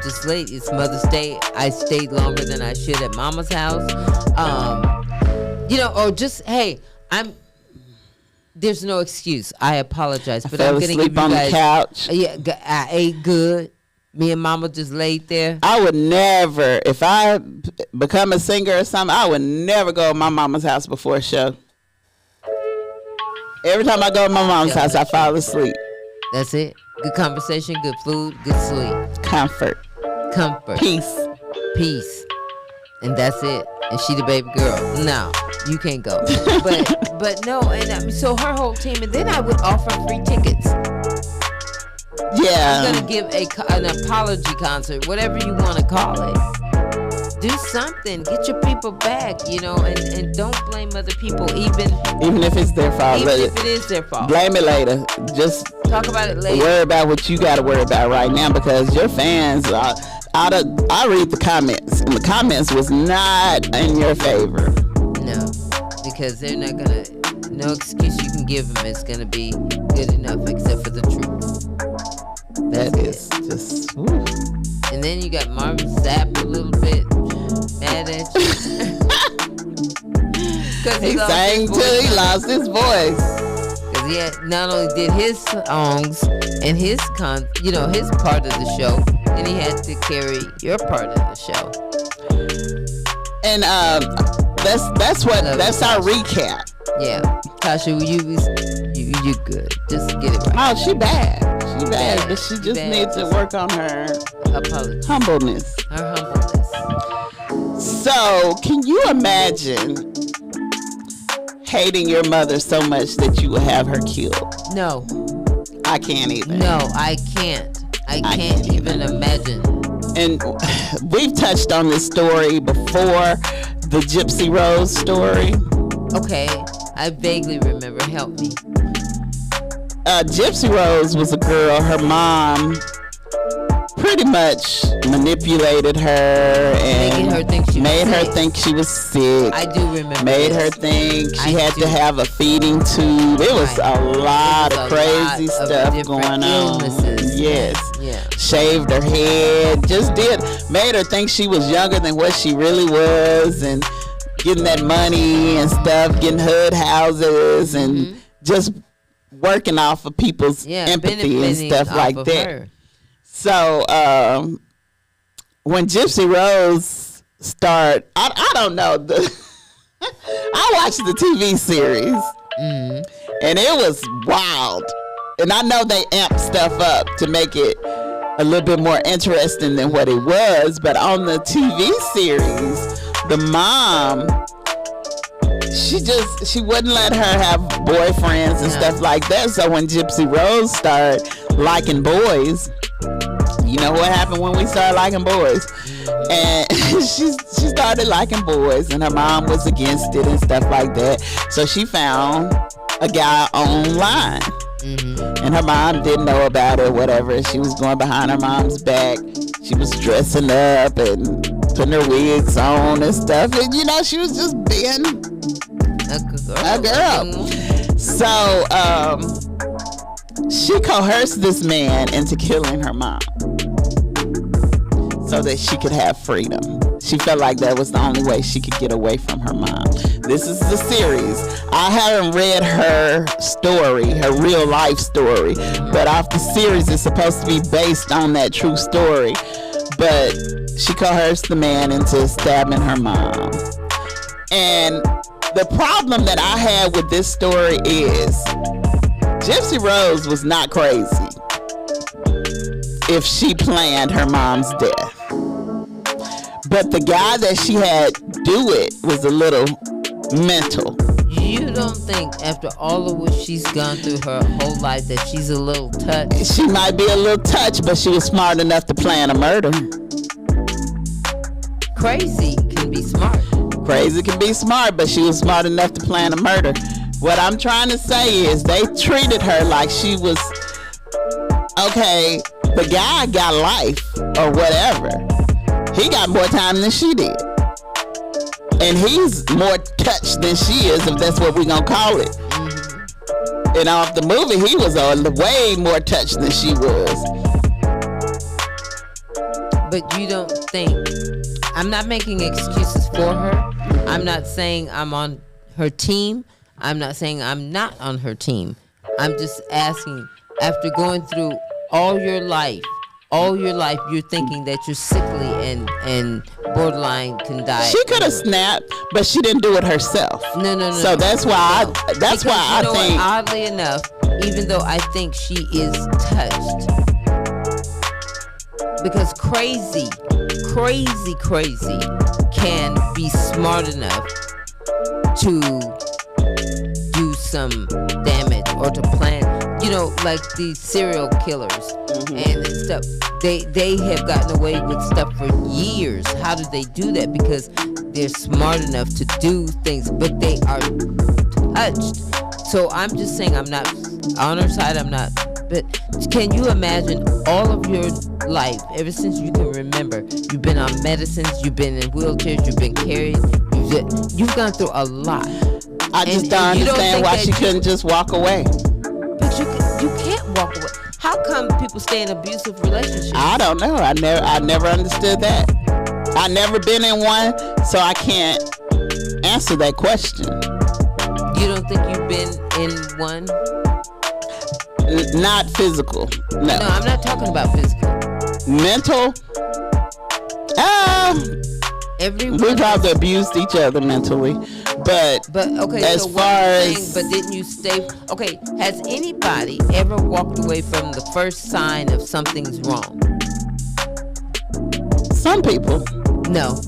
just late. It's Mother's Day. I stayed longer than I should at Mama's house. You know, or just, hey, there's no excuse. I apologize, but I'm gonna give you guys. On the couch. Yeah, I ate good. Me and Mama just laid there. I would never, if I become a singer or something, I would never go to my mama's house before a show. Every time I go to my mom's house, I fall asleep. That's it. Good conversation, good food, good sleep. Comfort. Peace. And that's it. And she the baby girl. No, you can't go. But no, and I mean, so her whole team, and then I would offer free tickets. Yeah. I'm gonna give an apology concert, whatever you want to call it. Do something. Get your people back, you know, and don't blame other people, even if it's their fault. Even if it is their fault. Blame it later. Just talk about it later. Worry about what you got to worry about right now, because your fans are I read the comments, and the comments was not in your favor. No, because because they're not gonna. No excuse you can give them is gonna be good enough, except for the truth. That is just. Ooh. And then you got Marvin Sapp a little bit mad at you. He sang till he lost his voice. Because he had, not only did his songs and his his part of the show, then he had to carry your part of the show. And that's our recap. Yeah, Tasha, you good. Just get it right. Oh, she bad, but she just needs to work on her humbleness. Her humbleness. So, can you imagine hating your mother so much that you would have her killed? No. I can't either. No, I can't. I can't even imagine. And we've touched on this story before, the Gypsy Rose story. Okay, I vaguely remember. Help me. Gypsy Rose was a girl. Her mom pretty much manipulated her and made her think she was sick. I do remember. Made her think she had to have a feeding tube. It was a lot of crazy stuff going on. Yes. Yeah. Shaved her head. Made her think she was younger than what she really was, and getting that money and stuff, getting hood houses and just working off of people's empathy and stuff like that. Her. So when Gypsy Rose started, I don't know, I watched the TV series and it was wild. And I know they amped stuff up to make it a little bit more interesting than what it was, but on the TV series, the mom, she wouldn't let her have boyfriends and stuff like that. So when Gypsy Rose started liking boys, you know what happened when we started liking boys? And she started liking boys, and her mom was against it and stuff like that. So she found a guy online. And her mom didn't know about it, whatever. She was going behind her mom's back. She was dressing up and putting her wigs on and stuff. And, she was just being a girl. So, she coerced this man into killing her mom so that she could have freedom. She felt like that was the only way she could get away from her mom. This is the series. I haven't read her story, her real life story, but off the series, it's supposed to be based on that true story. But she coerced the man into stabbing her mom. And the problem that I had with this story is Gypsy Rose was not crazy if she planned her mom's death. But the guy that she had do it was a little mental. You don't think after all of what she's gone through her whole life that she's a little touched? She might be a little touched, but she was smart enough to plan a murder. Crazy can be smart. Crazy can be smart, but she was smart enough to plan a murder. What I'm trying to say is they treated her like she was, okay, the guy got life or whatever. He got more time than she did. And he's more touched than she is, if that's what we're going to call it. And off the movie, he was way more touched than she was. But you don't think, I'm not making excuses for her. I'm not saying I'm on her team. I'm not saying I'm not on her team. I'm just asking, after going through all your life, you're thinking that you're sickly and borderline can die. She could have snapped, but she didn't do it herself. No. So that's why I think. Oddly enough, even though I think she is touched, because crazy can be smart enough to do some damage or to plan, like these serial killers and stuff. They have gotten away with stuff for years. How do they do that? Because they're smart enough to do things, but they are touched. So I'm just saying, I'm not on her side. I'm not. But can you imagine all of your life, ever since you can remember, you've been on medicines, you've been in wheelchairs, you've been carried, you've gone through a lot. I just don't understand why she couldn't just walk away. But you can't walk away. How come people stay in abusive relationships? I don't know. I never understood that. I never been in one, so I can't answer that question. You don't think you've been in one? Not physical. No, I'm not talking about physical. Mental. We probably abused each other mentally, but okay. As so far as but didn't you stay? Okay, has anybody ever walked away from the first sign of something's wrong? Some people. No.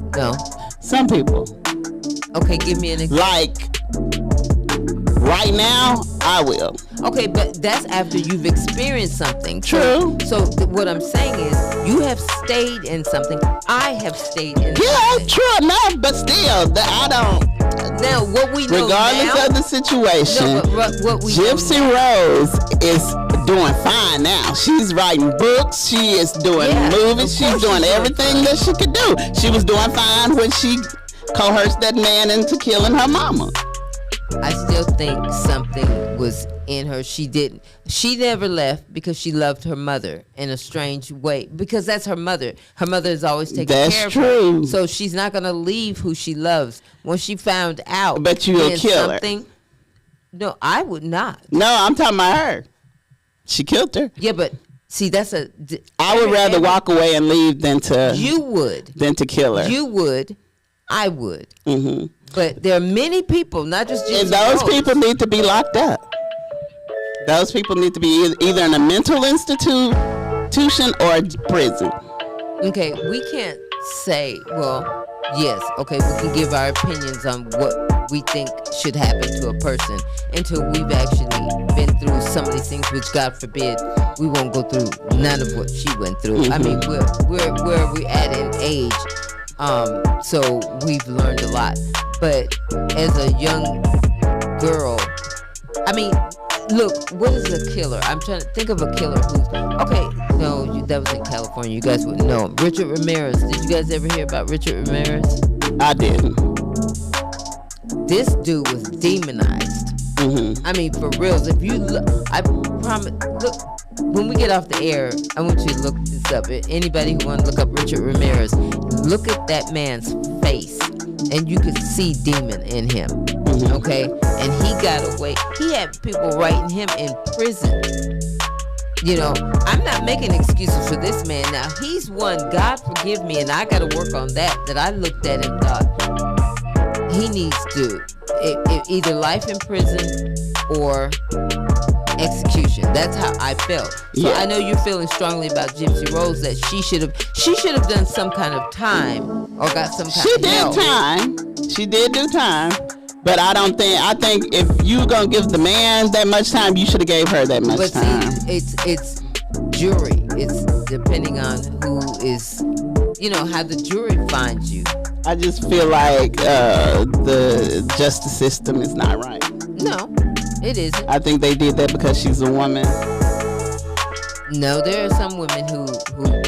Some people. Okay, give me an example. Like right now, I will. Okay, but that's after you've experienced something. True. So what I'm saying is, you have stayed in something. I have stayed in something. Yeah, true enough, but still, I don't. Now, what we know regardless now, of the situation, what we Gypsy Rose is doing fine now. She's writing books. She is doing movies. She's doing everything that she could do. She was doing fine when she coerced that man into killing her mama. I still think something was in her. She never left because she loved her mother in a strange way, because that's her mother. Her mother is always taking care of her. That's true. So she's not going to leave who she loves. When she found out, but you'll kill her. No, I would not. No, I'm talking about her. She killed her. Yeah, but see, I would rather walk away and leave than to. You would. Than to kill her. You would. I would. Mm-hmm. But there are many people, not just Gypsy and those Rose. people need to be locked up. Those people need to be either in a mental institution or prison. Okay, we can't say, well, yes, okay, we can give our opinions on what we think should happen to a person until we've actually been through some of these things, which God forbid we won't go through none of what she went through. Mm-hmm. I mean, we're where we at in age, so we've learned a lot. But as a young girl, I mean, look, what is a killer? I'm trying to think of a killer who's that was in California. You guys wouldn't know him. Richard Ramirez. Did you guys ever hear about Richard Ramirez? I didn't. This dude was demonized. Mm-hmm. I mean, for reals. If you look, I promise. Look, when we get off the air, I want you to look this up. Anybody who want to look up Richard Ramirez, look at that man's face, and you could see demon in him. Mm-hmm. Okay, and he got away. He had people writing him in prison. You know, I'm not making excuses for this man. Now, he's one, God forgive me, and I got to work on that I looked at and thought, he needs to either life in prison or execution. That's how I felt. So I know you're feeling strongly about Gypsy Rose, that she should have done some kind of time or got some kind of help. She did do time. But I think if you gonna give the man that much time, you should have gave her that much time. But see, it's jury. It's depending on who is, how the jury finds you. I just feel like the justice system is not right. No, it isn't. I think they did that because she's a woman. No, there are some women who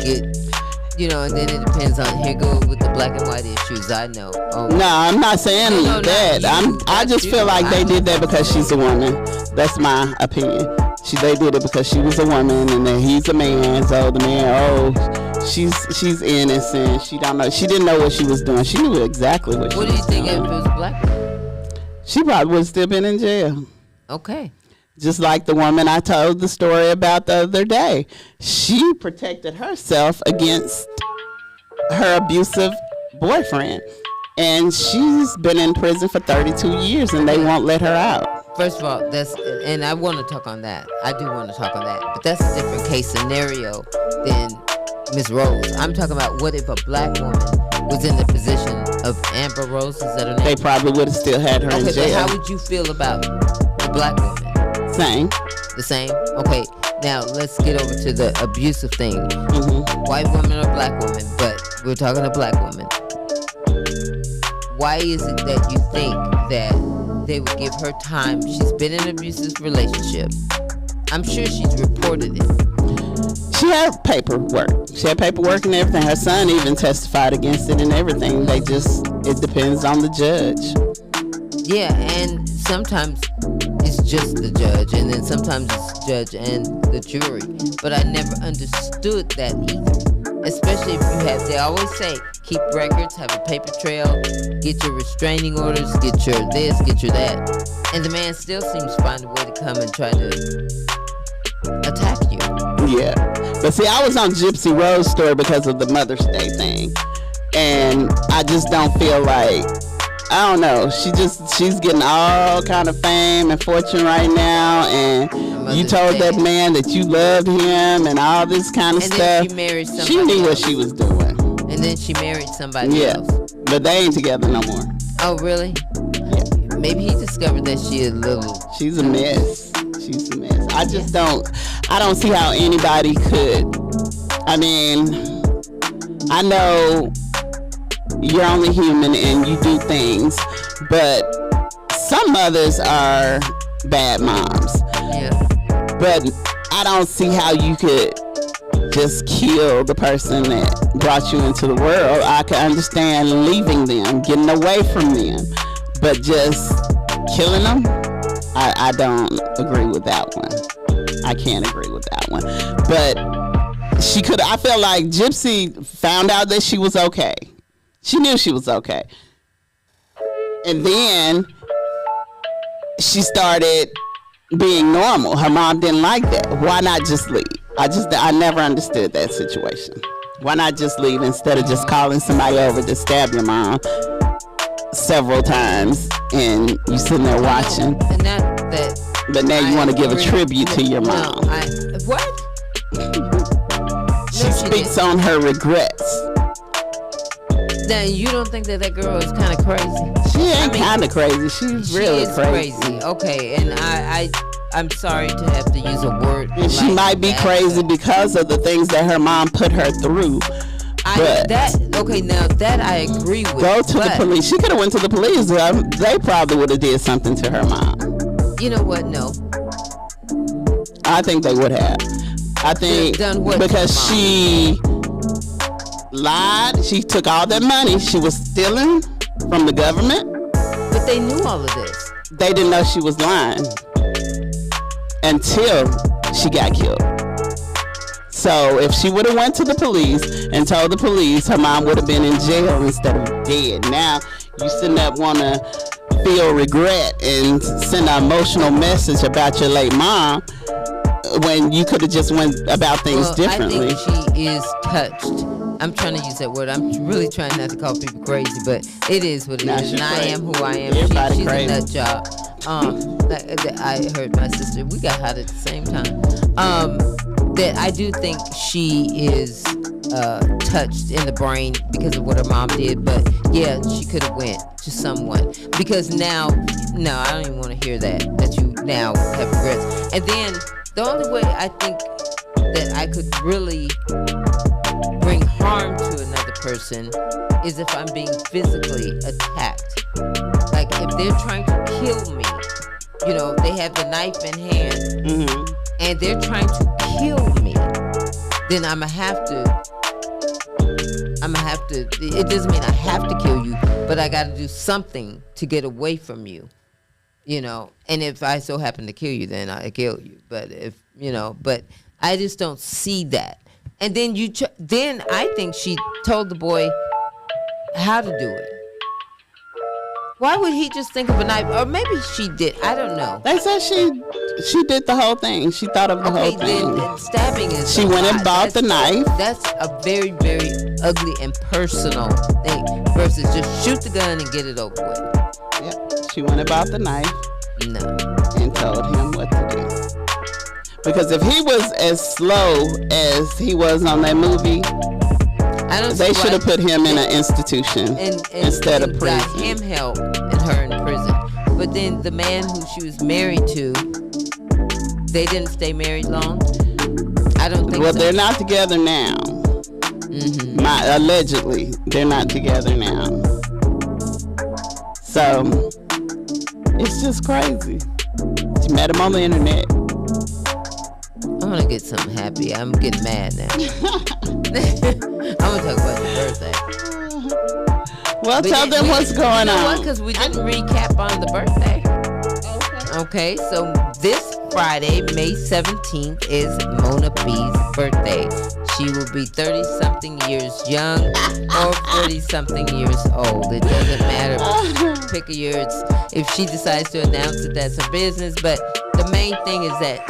get, and then it depends on, here go with the black and white issues, I know. Oh. No, I'm not saying that. I just feel like they did that because she's a woman. That's my opinion. They did it because she was a woman and then he's a man, so the man, she's innocent. She don't know. She didn't know what she was doing. She knew exactly what she was doing. What do you think if it was a black woman? She probably would have still been in jail. Okay. Just like the woman I told the story about the other day. She protected herself against her abusive boyfriend. And she's been in prison for 32 years and they won't let her out. First of all, and I want to talk on that. I do want to talk on that. But that's a different case scenario than Ms. Rose. I'm talking about, what if a black woman was in the position of Amber Rose? Is that her name? They probably would have still had her in jail. Okay, but how would you feel about the black woman? Same. The same? Okay, now let's get over to the abusive thing. Mm-hmm. White woman or black woman, but we're talking a black woman. Why is it that you think that they would give her time? She's been in an abusive relationship. I'm sure she's reported it. She had paperwork. And everything. Her son even testified against it and everything. It depends on the judge. Yeah, and sometimes it's just the judge, and then sometimes it's the judge and the jury. But I never understood that either. Especially if you have, they always say, keep records, have a paper trail, get your restraining orders, get your this, get your that. And the man still seems to find a way to come and try to attack you. Yeah. But see, I was on Gypsy Rose's story because of the Mother's Day thing. And I just don't feel like, I don't know, she's getting all kind of fame and fortune right now, and you told that man that you loved him and all this kind of and stuff. Then she married somebody She knew else. what she was doing. And then she married somebody else. But they ain't together no more. Oh, really? Yeah. Maybe he discovered that she's a mess. She's a mess. I just don't see how anybody could. I mean, I know you're only human and you do things, but some mothers are bad moms. Yeah. But I don't see how you could just kill the person that brought you into the world. I can understand leaving them, getting away from them, but just killing them, I don't agree with that one. I can't agree with that one. But she could. I feel like Gypsy found out that she was okay. She knew she was okay. And then she started being normal. Her mom didn't like that. Why not just leave? I never understood that situation. Why not just leave instead of just calling somebody over to stab your mom several times and you sitting there watching? And that but now you want to give a tribute to your mom. What? She speaks on her regrets. Now, you don't think that girl is kind of crazy? She ain't kind of crazy. She's really crazy. Okay, and I'm sorry to have to use a word. And she might be crazy because of the things that her mom put her through. Now that I agree with. Go to the police. She could have went to the police. They probably would have did something to her mom. You know what? No. I think they would have. I think done what because she lied. She took all that money. She was stealing from the government. But they knew all of this. They didn't know she was lying until she got killed. So if she would have went to the police and told the police, her mom would have been in jail instead of dead. Now you sitting up want to feel regret and send an emotional message about your late mom when you could have just went about things differently. I think she is touched. I'm trying to use that word. I'm really trying not to call people crazy, but it is what it is. And I am who I am. She's crazy. A nut job. I heard my sister. We got hot at the same time. That I do think she is touched in the brain because of what her mom did. But yeah, she could have went to someone because now, no, I don't even want to hear that you now have regrets. And then the only way I think that I could really bring harm to another person is if I'm being physically attacked. Like if they're trying to kill me, they have the knife in hand, and they're trying to kill me, then I'ma have to. It doesn't mean I have to kill you, but I got to do something to get away from you, And if I so happen to kill you, then I kill you. But but I just don't see that. And then then I think she told the boy how to do it. Why would he just think of a knife? Or maybe she did. I don't know. They said she did the whole thing. She thought of the whole thing. Then stabbing is. She went and bought the knife. That's a very, very ugly and personal thing versus just shoot the gun and get it over with. Yeah. She went and bought the knife. No. And told him what to do. Because if he was as slow as he was on that movie, they should have put him in an institution instead of prison. Got him help and her in prison. But then the man who she was married to, they didn't stay married long. I don't think. Well, so. They're not together now. Allegedly, they're not together now. So it's just crazy. She met him on the internet. I'm gonna get something happy. I'm getting mad now. I'm gonna talk about your birthday. Well, tell them what's going on. Because we didn't recap on the birthday. Okay, so this Friday, May 17th, is Mona B's birthday. She will be 30-something years young or 40-something years old. It doesn't matter. Pick a year. If she decides to announce it, that's her business. But the main thing is that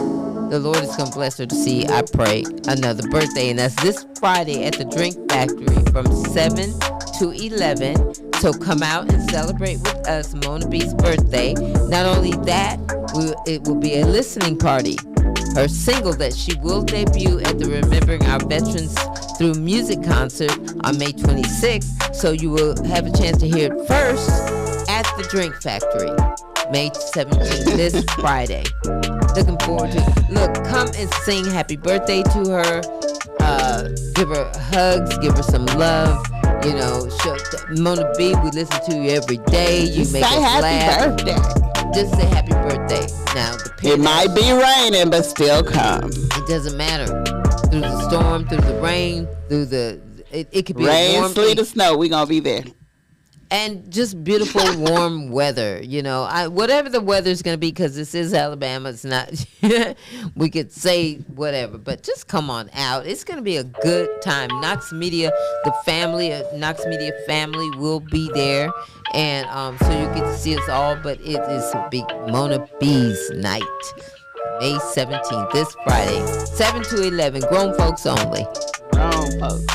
the Lord is going to bless her to see, I pray, another birthday. And that's this Friday at the Drink Factory from 7 to 11. So come out and celebrate with us Mona B's birthday. Not only that, it will be a listening party. Her single that she will debut at the Remembering Our Veterans Through Music concert on May 26th. So you will have a chance to hear it first at the Drink Factory, May 17th, this Friday. Looking forward to it. Look, come and sing happy birthday to her. Give her hugs, give her some love. You know, Mona B, we listen to you every day. You make us laugh. Happy birthday. Just say happy birthday. Now, it might be raining, but still come. It doesn't matter. Through the storm, through the rain, it could be rain, warm, sleet, or snow. We gonna be there. And just beautiful, warm weather. You know, whatever the weather's going to be, because this is Alabama. It's not, we could say whatever, but just come on out. It's going to be a good time. Knox Media, the family, Knox Media family will be there. And so you get to see us all, but it is a big Mona B's night. May 17th, this Friday, 7 to 11, grown folks only. Grown folks.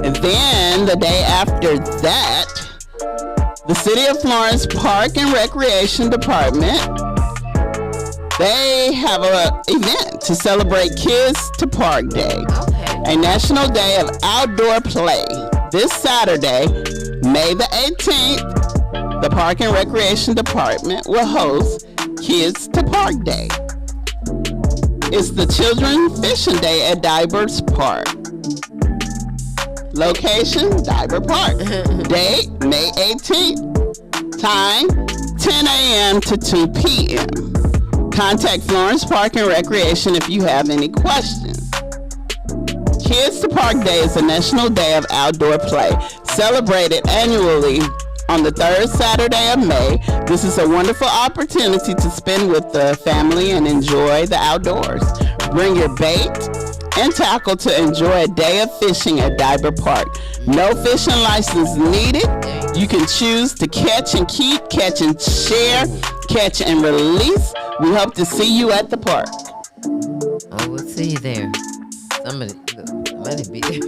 And then the day after that, the City of Florence Park and Recreation Department, they have an event to celebrate Kids to Park Day, a national day of outdoor play. This Saturday, May the 18th, the Park and Recreation Department will host Kids to Park Day. It's the Children's Fishing Day at Divers Park. Location, Diver Park. Date, May 18th. Time, 10 a.m. to 2 p.m. Contact Florence Park and Recreation if you have any questions. Kids to Park Day is a national day of outdoor play, celebrated annually on the third Saturday of May. This is a wonderful opportunity to spend with the family and enjoy the outdoors. Bring your bait and tackle to enjoy a day of fishing at Diver Park. No fishing license needed. You can choose to catch and keep, catch and share, catch and release. We hope to see you at the park. Oh, we'll see you there. Somebody be there.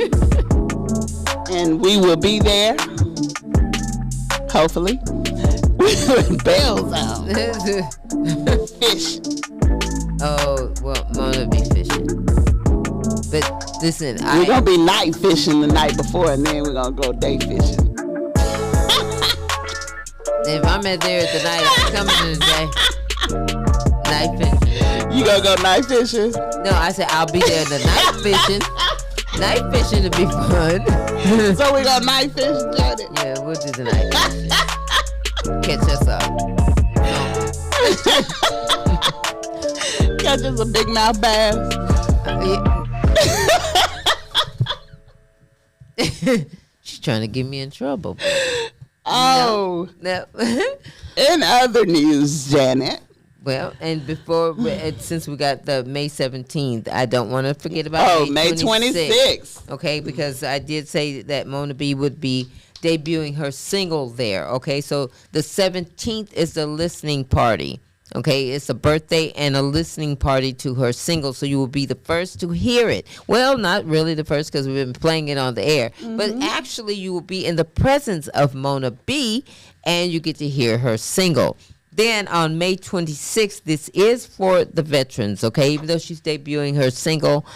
And we will be there, hopefully, with bells out. Fish. Oh, well, Mona be fishing. But listen, we're going to be night fishing the night before, and then we're going to go day fishing. If I'm at there at the night, I'm coming in the day. Night fishing. You going to go night fishing? No, I said I'll be there the night fishing. Night fishing to be fun. So we go night fishing, Janet? Yeah, we'll do the night fishing. Catch us up. Catch us a big mouth bass. She's trying to get me in trouble. Oh. No. In other news, Janet. Well, and since we got the May 17th, I don't want to forget about May 26th. Okay, because I did say that Mona B would be debuting her single there. Okay, so the 17th is the listening party. Okay, it's a birthday and a listening party to her single, so you will be the first to hear it. Well, not really the first, because we've been playing it on the air, but actually you will be in the presence of Mona B, and you get to hear her single. Then on May 26th, this is for the veterans, okay? Even though she's debuting her single,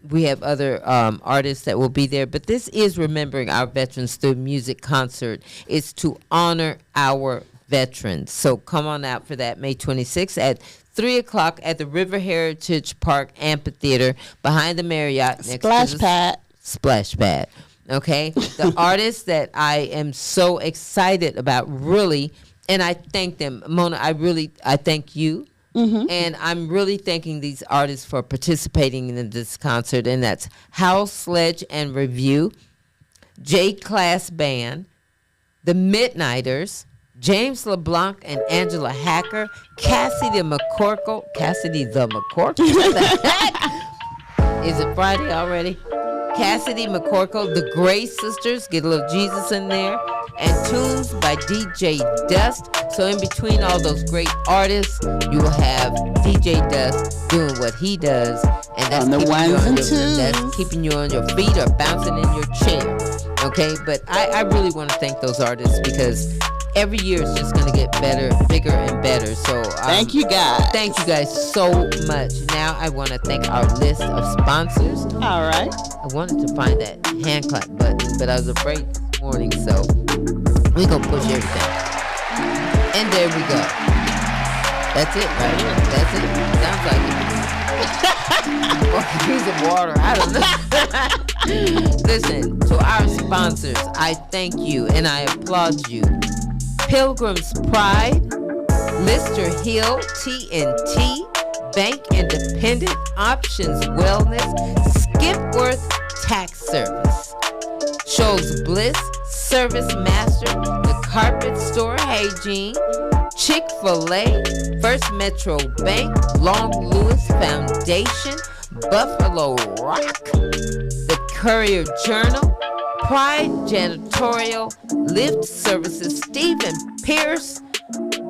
we have other artists that will be there, but this is Remembering Our Veterans Through Music concert. It's to honor our veterans. So come on out for that May 26th at 3 o'clock at the River Heritage Park Amphitheater behind the Marriott. Splash pad. Splash pad. Okay? The artists that I am so excited about, really, and I thank them. Mona, I thank you. And I'm really thanking these artists for participating in this concert, and that's House Sledge and Review, J-Class Band, The Midnighters, James LeBlanc and Angela Hacker, Cassidy the McCorkle. What the heck? Is it Friday already? Cassidy McCorkle, the Gray Sisters, get a little Jesus in there, and tunes by DJ Dust. So in between all those great artists, you will have DJ Dust doing what he does, and that's, that's keeping you on your feet or bouncing in your chair. Okay, but I really want to thank those artists because every year it's just going to get better, bigger, and better. So thank you guys. Thank you guys so much. Now I want to thank our list of sponsors. All right. I wanted to find that hand clap button, but I was afraid this morning, so we're going to push everything. And there we go. That's it, right? That's it. Sounds like it. Or use of water. I don't know. Listen, to our sponsors, I thank you and I applaud you. Pilgrim's Pride, Lister Hill, TNT, Bank Independent, Options Wellness, Skipworth Tax Service, Shows Bliss, Service Master, The Carpet Store, Hey Jean, Chick-fil-A, First Metro Bank, Long Lewis Foundation, Buffalo Rock, The Courier Journal, Pride Janitorial, Lift Services, Stephen Pierce,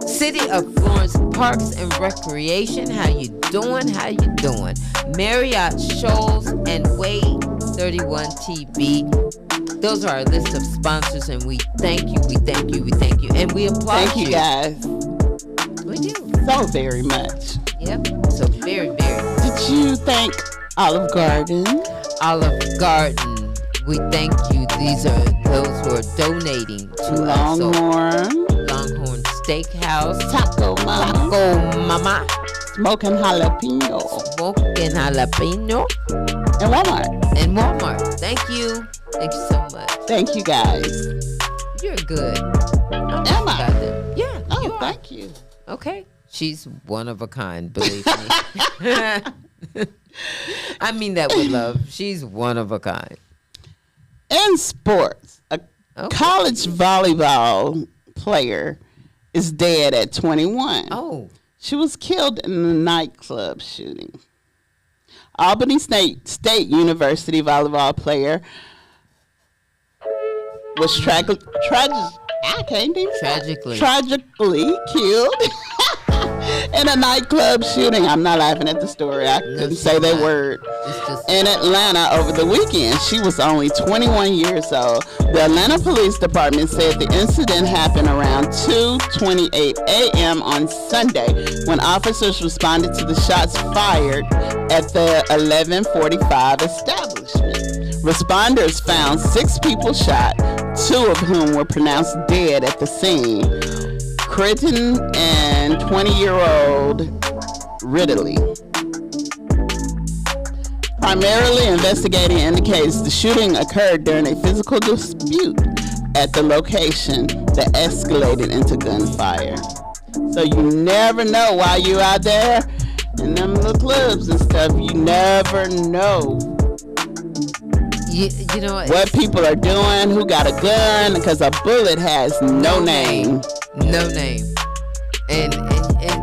City of Florence Parks and Recreation, how you doing, Marriott Shoals, and Wade 31 TV. Those are our list of sponsors, and we thank you, and we applaud you. Thank you, guys. We do. So very much. Yep, so very, very. Did you thank Olive Garden? Olive Garden, we thank you. These are those who are donating to Longhorn Steakhouse, Taco Mama, Smoking Jalapeno, and Walmart. Thank you so much. Thank you guys. You're good. Am I? Yeah. Oh, thank you. Okay. She's one of a kind, believe me. I mean that with love. She's one of a kind. In sports, a college volleyball player is dead at 21. Oh. She was killed in a nightclub shooting. Albany State University volleyball player was tragically killed in a nightclub shooting. I'm not laughing at the story. I couldn't say that word. In Atlanta over the weekend. She was only 21 years old. The Atlanta Police Department said the incident happened around 2:28 a.m. on Sunday when officers responded to the shots fired at the 1145 establishment. Responders found 6 people shot, 2 of whom were pronounced dead at the scene. Critton and 20-year-old Ridley. Primarily investigating indicates the shooting occurred during a physical dispute at the location that escalated into gunfire. So you never know while you out there in them little clubs and stuff. You never know. You know what people are doing, who got a gun, because a bullet has no name. No name. And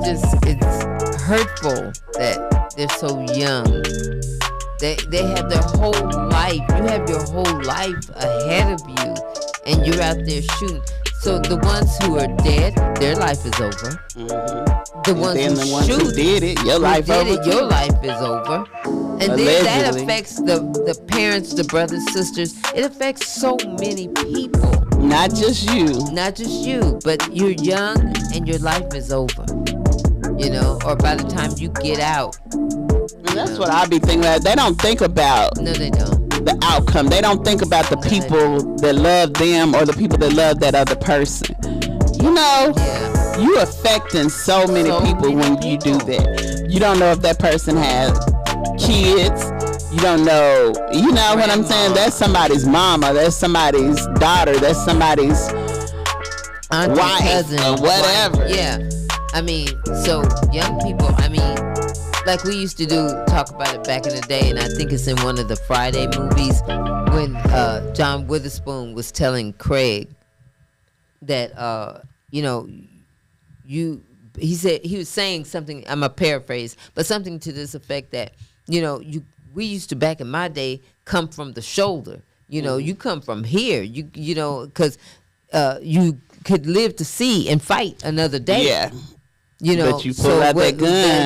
it's hurtful that they're so young. They have their whole life. You have your whole life ahead of you, and you're out there shooting. So the ones who are dead, their life is over. Mm-hmm. The ones who did it, your life over. Your life is over. And then that affects the parents, the brothers, sisters. It affects so many people. Not just you, but you're young and your life is over. You know, or by the time you get out. And that's what I be thinking about. They don't think about. No, they don't. The outcome. They don't think about the people that love them or the people that love that other person. You know, you affecting so many people when you do that. You don't know if that person has kids. You don't know. You know what I'm saying? That's somebody's mama. That's somebody's daughter. That's somebody's wife, cousin, or whatever. Wife. Yeah. I mean, so young people, like we used to talk about it back in the day, and I think it's in one of the Friday movies when John Witherspoon was telling Craig that he said he was saying something. I'm a paraphrase, but something to this effect that we used to back in my day come from the shoulder. You come from here. Because you could live to see and fight another day. Yeah. But you pull out that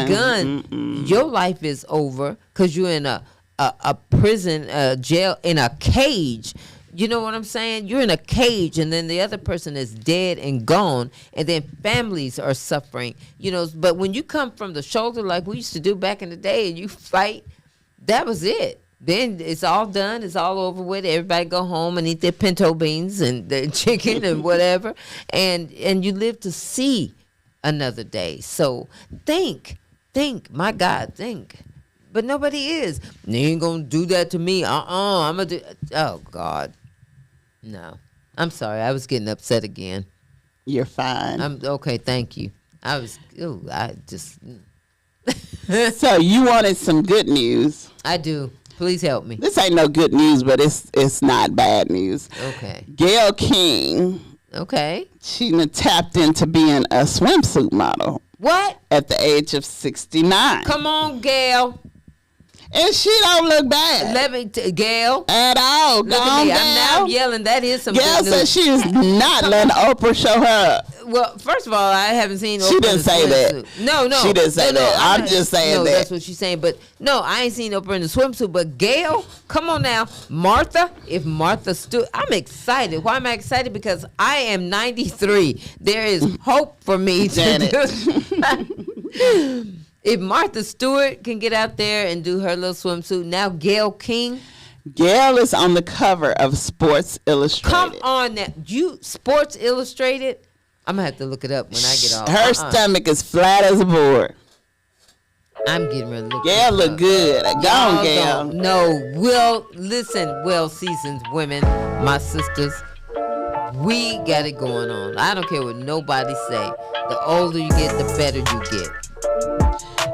gun. Your life is over because you're in a prison, jail, in a cage. You know what I'm saying? You're in a cage, and then the other person is dead and gone, and then families are suffering. But when you come from the shoulder like we used to do back in the day, and you fight, that was it. Then it's all done. It's all over with. Everybody go home and eat their pinto beans and their chicken and whatever, and you live to see another day. So think, my God, think. But nobody is. You ain't gonna do that to me. I'm gonna do. Oh God, no. I'm sorry. I was getting upset again. You're fine. I'm okay. Thank you. I just. So you wanted some good news. I do. Please help me. This ain't no good news, but it's not bad news. Okay. Gayle King. Okay. She tapped into being a swimsuit model. What? At the age of 69. Come on, Gayle. And she don't look bad. Gayle. At all. Look at me. I'm now yelling. That is some Gayle good news. said she is not letting Oprah show her up. Well, first of all, I haven't seen Oprah. She didn't say that. No. She didn't say that. I'm just saying that. That's what she's saying. But no, I ain't seen Oprah in the swimsuit. But Gayle, come on now. If Martha Stewart, I'm excited. Why am I excited? Because I am 93. There is hope for me. If Martha Stewart can get out there and do her little swimsuit, now Gayle King. Gayle is on the cover of Sports Illustrated. Come on now. Sports Illustrated? I'm going to have to look it up when I get off. Her stomach is flat as a board. I'm getting ready to look Gayle look good. Go on, Gayle. No. Listen, well-seasoned women, my sisters, we got it going on. I don't care what nobody say. The older you get, the better you get.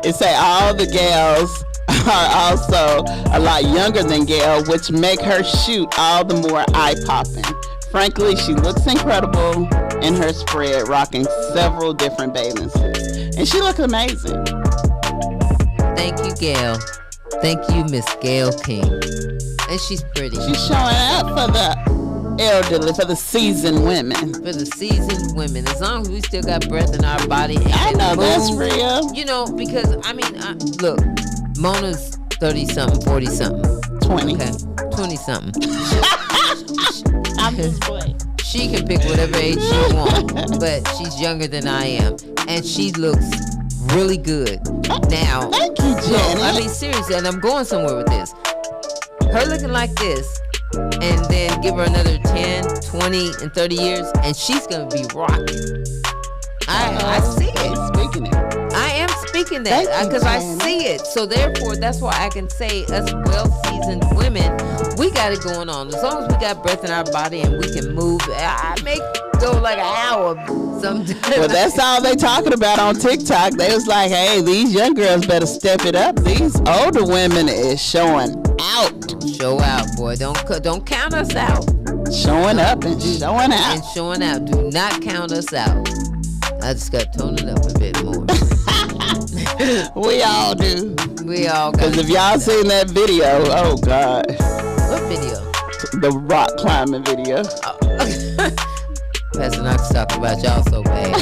It say all the gals are also a lot younger than Gayle, which make her shoot all the more eye-popping. Frankly, she looks incredible in her spread, rocking several different bathing suits. And she looks amazing. Thank you, Gayle. Thank you, Miss Gayle King. And she's pretty. She's showing up for the elderly, for the seasoned women. For the seasoned women. As long as we still got breath in our body. And I know that's real. Because, look, Mona's 30-something, 40-something. 20. Okay, 20-something. I'm just playing. She can pick whatever age she wants, but she's younger than I am. And she looks really good. Now, thank you, Janet. Seriously, and I'm going somewhere with this. Her looking like this, and then give her another 10, 20, and 30 years, and she's going to be rocking. I see it. Speaking it. I am speaking that because I see it. So therefore, that's why I can say us well-seasoned women, we got it going on. As long as we got breath in our body and we can move, I make go like an hour sometimes. Well, that's all they talking about on TikTok. They was like, hey, these young girls better step it up. These older women is showing out. Show out, boy. Don't count us out. Showing up and showing out. And showing out. Do not count us out. I just got to tone it up a bit more. We all do. We all got. Because if y'all seen that video, oh God. What video? The rock climbing video. Pastor Knox talked about y'all so bad.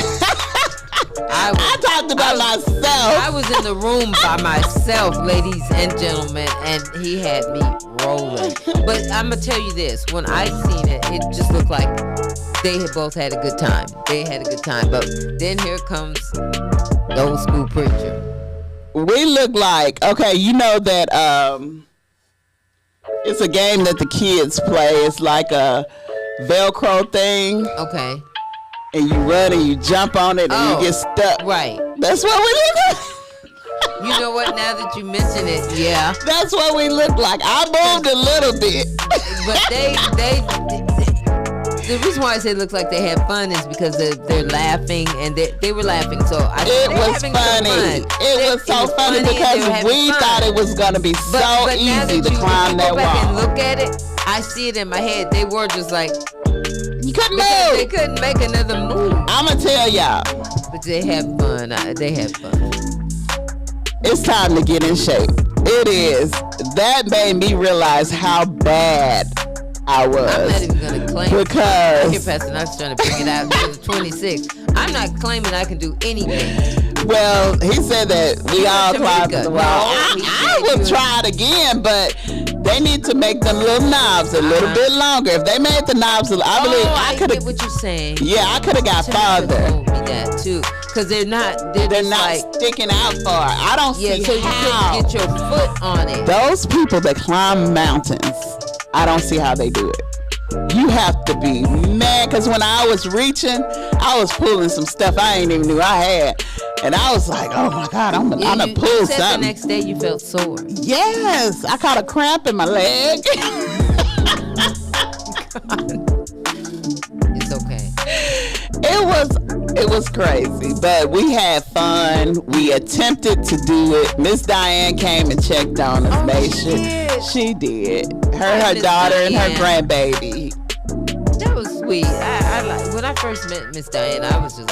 I talked about myself. I was in the room by myself, ladies and gentlemen, and he had me rolling. But I'm going to tell you this. When I seen it, it just looked like they had both had a good time. They had a good time. But then here comes the old school preacher. We look like, okay, you know that it's a game that the kids play. It's like a Velcro thing. Okay. And you run and you jump on it and you get stuck. Right. That's what we look like. You know what? Now that you mention it, yeah. That's what we look like. I moved a little bit. But the reason why I say it looks like they had fun is because they're laughing and they were laughing. So it was funny. It was so funny because we thought it was going to be so easy to climb that wall. Go back and look at it, I see it in my head. They were just like, you couldn't because move. they couldn't make another move. I'ma tell y'all. But they had fun. They had fun. It's time to get in shape. It is. That made me realize how bad I was. I'm not even gonna claim because I hear Pastor Knox trying to bring it out to the 26. I'm not claiming I can do anything. Well, he said that we all climbed the wall. I will try it again, but they need to make them little knobs a little bit longer. If they made the knobs, I believe I could have. Get what you're saying. Yeah, I could have got farther. Told me that too, because they're not like, sticking out far. I don't see so how. You couldn't get your foot on it. Those people that climb mountains, I don't see how they do it. You have to be mad, because when I was reaching, I was pulling some stuff I ain't even knew I had. And I was like, oh my God, I'm gonna pull you said something. The next day you felt sore. Yes, I caught a cramp in my leg. It's okay. It was crazy, but we had fun. We attempted to do it. Miss Diane came and checked on us, made sure she did. Her daughter, and her grandbaby. That was sweet. I like when I first met Miss Diane. I was just,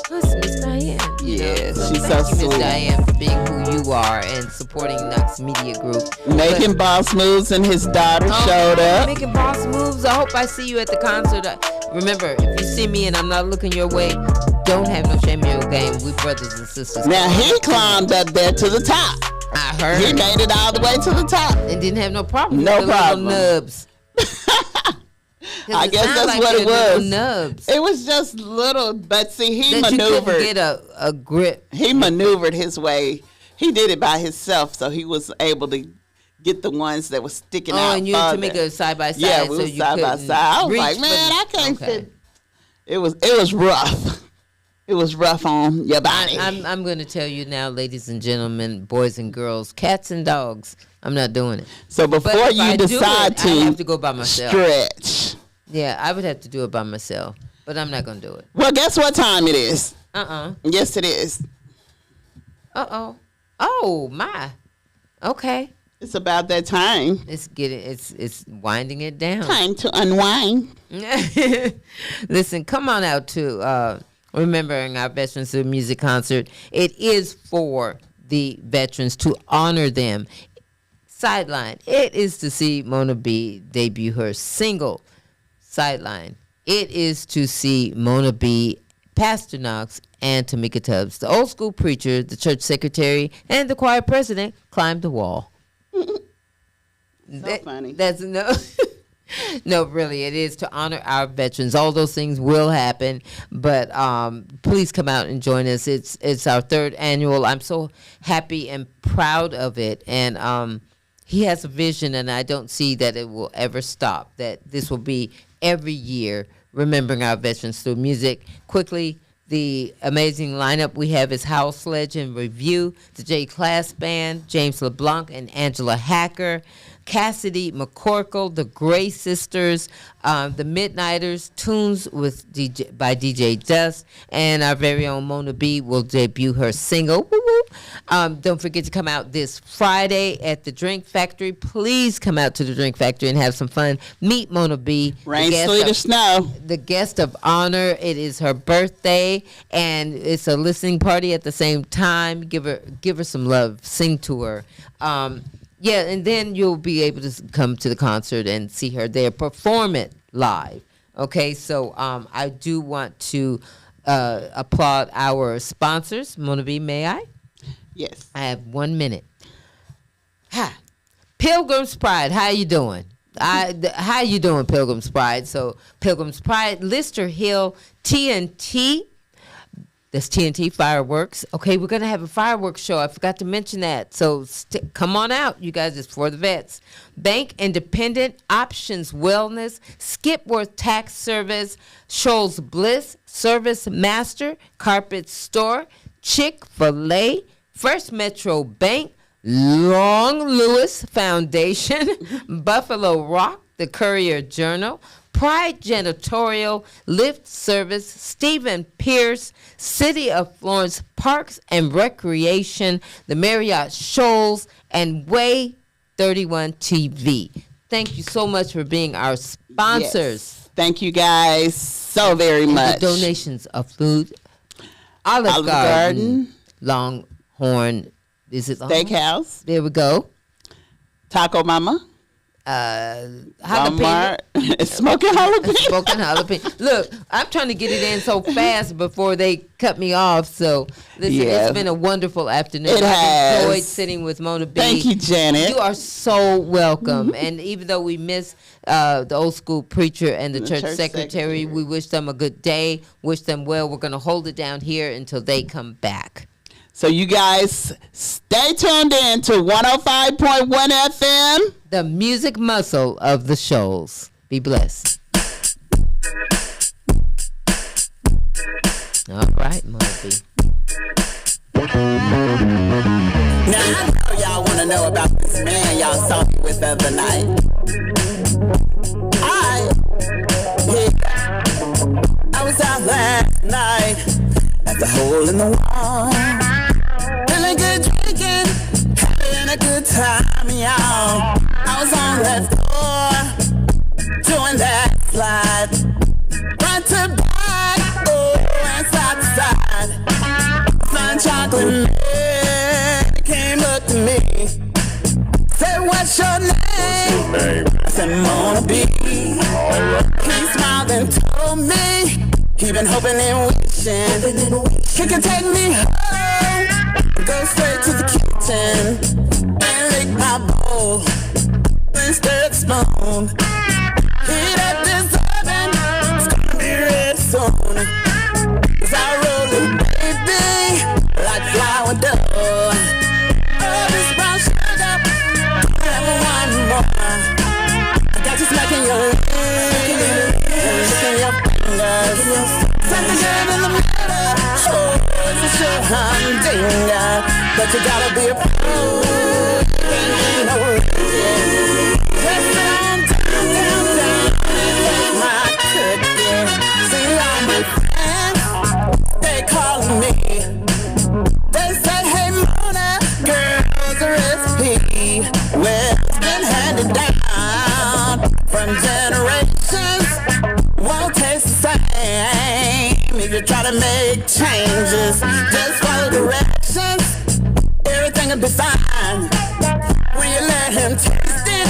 what's Miss Diane? She's so sweet. Miss Diane for being who you are and supporting Knox Media Group. Making boss moves, and his daughter showed up. Making boss moves. I hope I see you at the concert. Remember, if you see me and I'm not looking your way, don't have no shame in your game. We brothers and sisters. Now he climbed up there to the top. I heard. He made it all the way to the top. And didn't have no problem. No problem. Nubs. I guess that's what it was. Nubs. It was just little, but see, he that maneuvered. You couldn't get a grip. He maneuvered his way. He did it by himself, so he was able to get the ones that were sticking out. Oh, and you farther. to make a side by side. Yeah, we so was you side by side. I was like, man, I can't fit. It was rough. It was rough on your body. I'm going to tell you now, ladies and gentlemen, boys and girls, cats and dogs. I'm not doing it. So before you decide I have to go by myself. Stretch. Yeah, I would have to do it by myself, but I'm not going to do it. Well, guess what time it is? Yes, it is. Oh my. Okay. It's about that time. It's winding it down. Time to unwind. Listen, come on out to remembering our Veterans of Music concert. It is for the veterans to honor them. Sideline. It is to see Mona B debut her single. Sideline. It is to see Mona B, Pastor Knox, and Tamika Tubbs, the old school preacher, the church secretary, and the choir president, climb the wall. Funny. That's no. No, really, it is to honor our veterans. All those things will happen, but please come out and join us. It's our third annual. I'm so happy and proud of it, and he has a vision, and I don't see that it will ever stop. That this will be every year, remembering our veterans through music. Quickly, the amazing lineup we have is House Sledge and Review, the J Class Band, James LeBlanc and Angela Hacker, Cassidy McCorkle, the Gray Sisters, the Midnighters, tunes with by DJ Dust, and our very own Mona B will debut her single. Woo woo. Don't forget to come out this Friday at the Drink Factory. Please come out to the Drink Factory and have some fun. Meet Mona B. Rain, sleet, or snow. The guest of honor. It is her birthday, and it's a listening party at the same time. Give her some love. Sing to her. Yeah, and then you'll be able to come to the concert and see her there, perform it live. Okay, so I do want to applaud our sponsors. Mona B, may I? Yes. I have 1 minute. Hi. Pilgrim's Pride, how you doing? How you doing, Pilgrim's Pride? So Pilgrim's Pride, Lister Hill, TNT. That's TNT Fireworks. Okay, we're going to have a fireworks show. I forgot to mention that. So come on out, you guys. It's for the vets. Bank Independent, Options Wellness, Skipworth Tax Service, Shoals Bliss, Service Master, Carpet Store, Chick-fil-A, First Metro Bank, Long Lewis Foundation, Buffalo Rock, the Courier Journal, Pride Janitorial, Lift Service, Stephen Pierce, City of Florence Parks and Recreation, the Marriott Shoals, and Way 31 TV. Thank you so much for being our sponsors. Yes. Thank you guys so very much. The donations of food, Olive Garden, Longhorn, is it Longhorn? Steakhouse. There we go. Taco Mama. Jalapeno. Smoking jalapeno. Smoking jalapeno. Look, I'm trying to get it in so fast before they cut me off. So, listen, It's been a wonderful afternoon. I've enjoyed sitting with Mona B. Thank you, Janet. You are so welcome. And even though we miss the old school preacher and the church secretary, we wish them a good day. Wish them well. We're going to hold it down here until they come back. So you guys stay tuned in to 105.1 FM. The music muscle of the shoals. Be blessed. All right, Moby. Now I know y'all want to know about this man y'all saw me with the other night. I was out last night at the hole in the wall. Feeling good drinking, having a good time, y'all. I was on that floor, doing that slide. Front to back, and side to side. Flying chocolate man came up to me. Said, what's your name? I said, Mona B. He smiled and told me he been hoping and wishing he could take me home, go straight to the kitchen and lick my bowl and stir the spoon. Heat up this oven, it's gonna be ready soon. As I roll it, baby, like flour dough. Oh, this brown sugar, have one more. I got you smacking your lips and licking your fingers. Something good in the middle. Oh, it's a sure humdinger, but you gotta be a pro. You know it. Just sit on down, and take my cookie. See all my friends, they calling me. They say, hey Mona, girl's a recipe. Well, it's been handed down from generations. Won't taste the same if you try to make changes. Just follow directions, everything will be fine. When you let him taste it,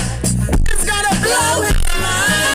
it's gonna blow his mind.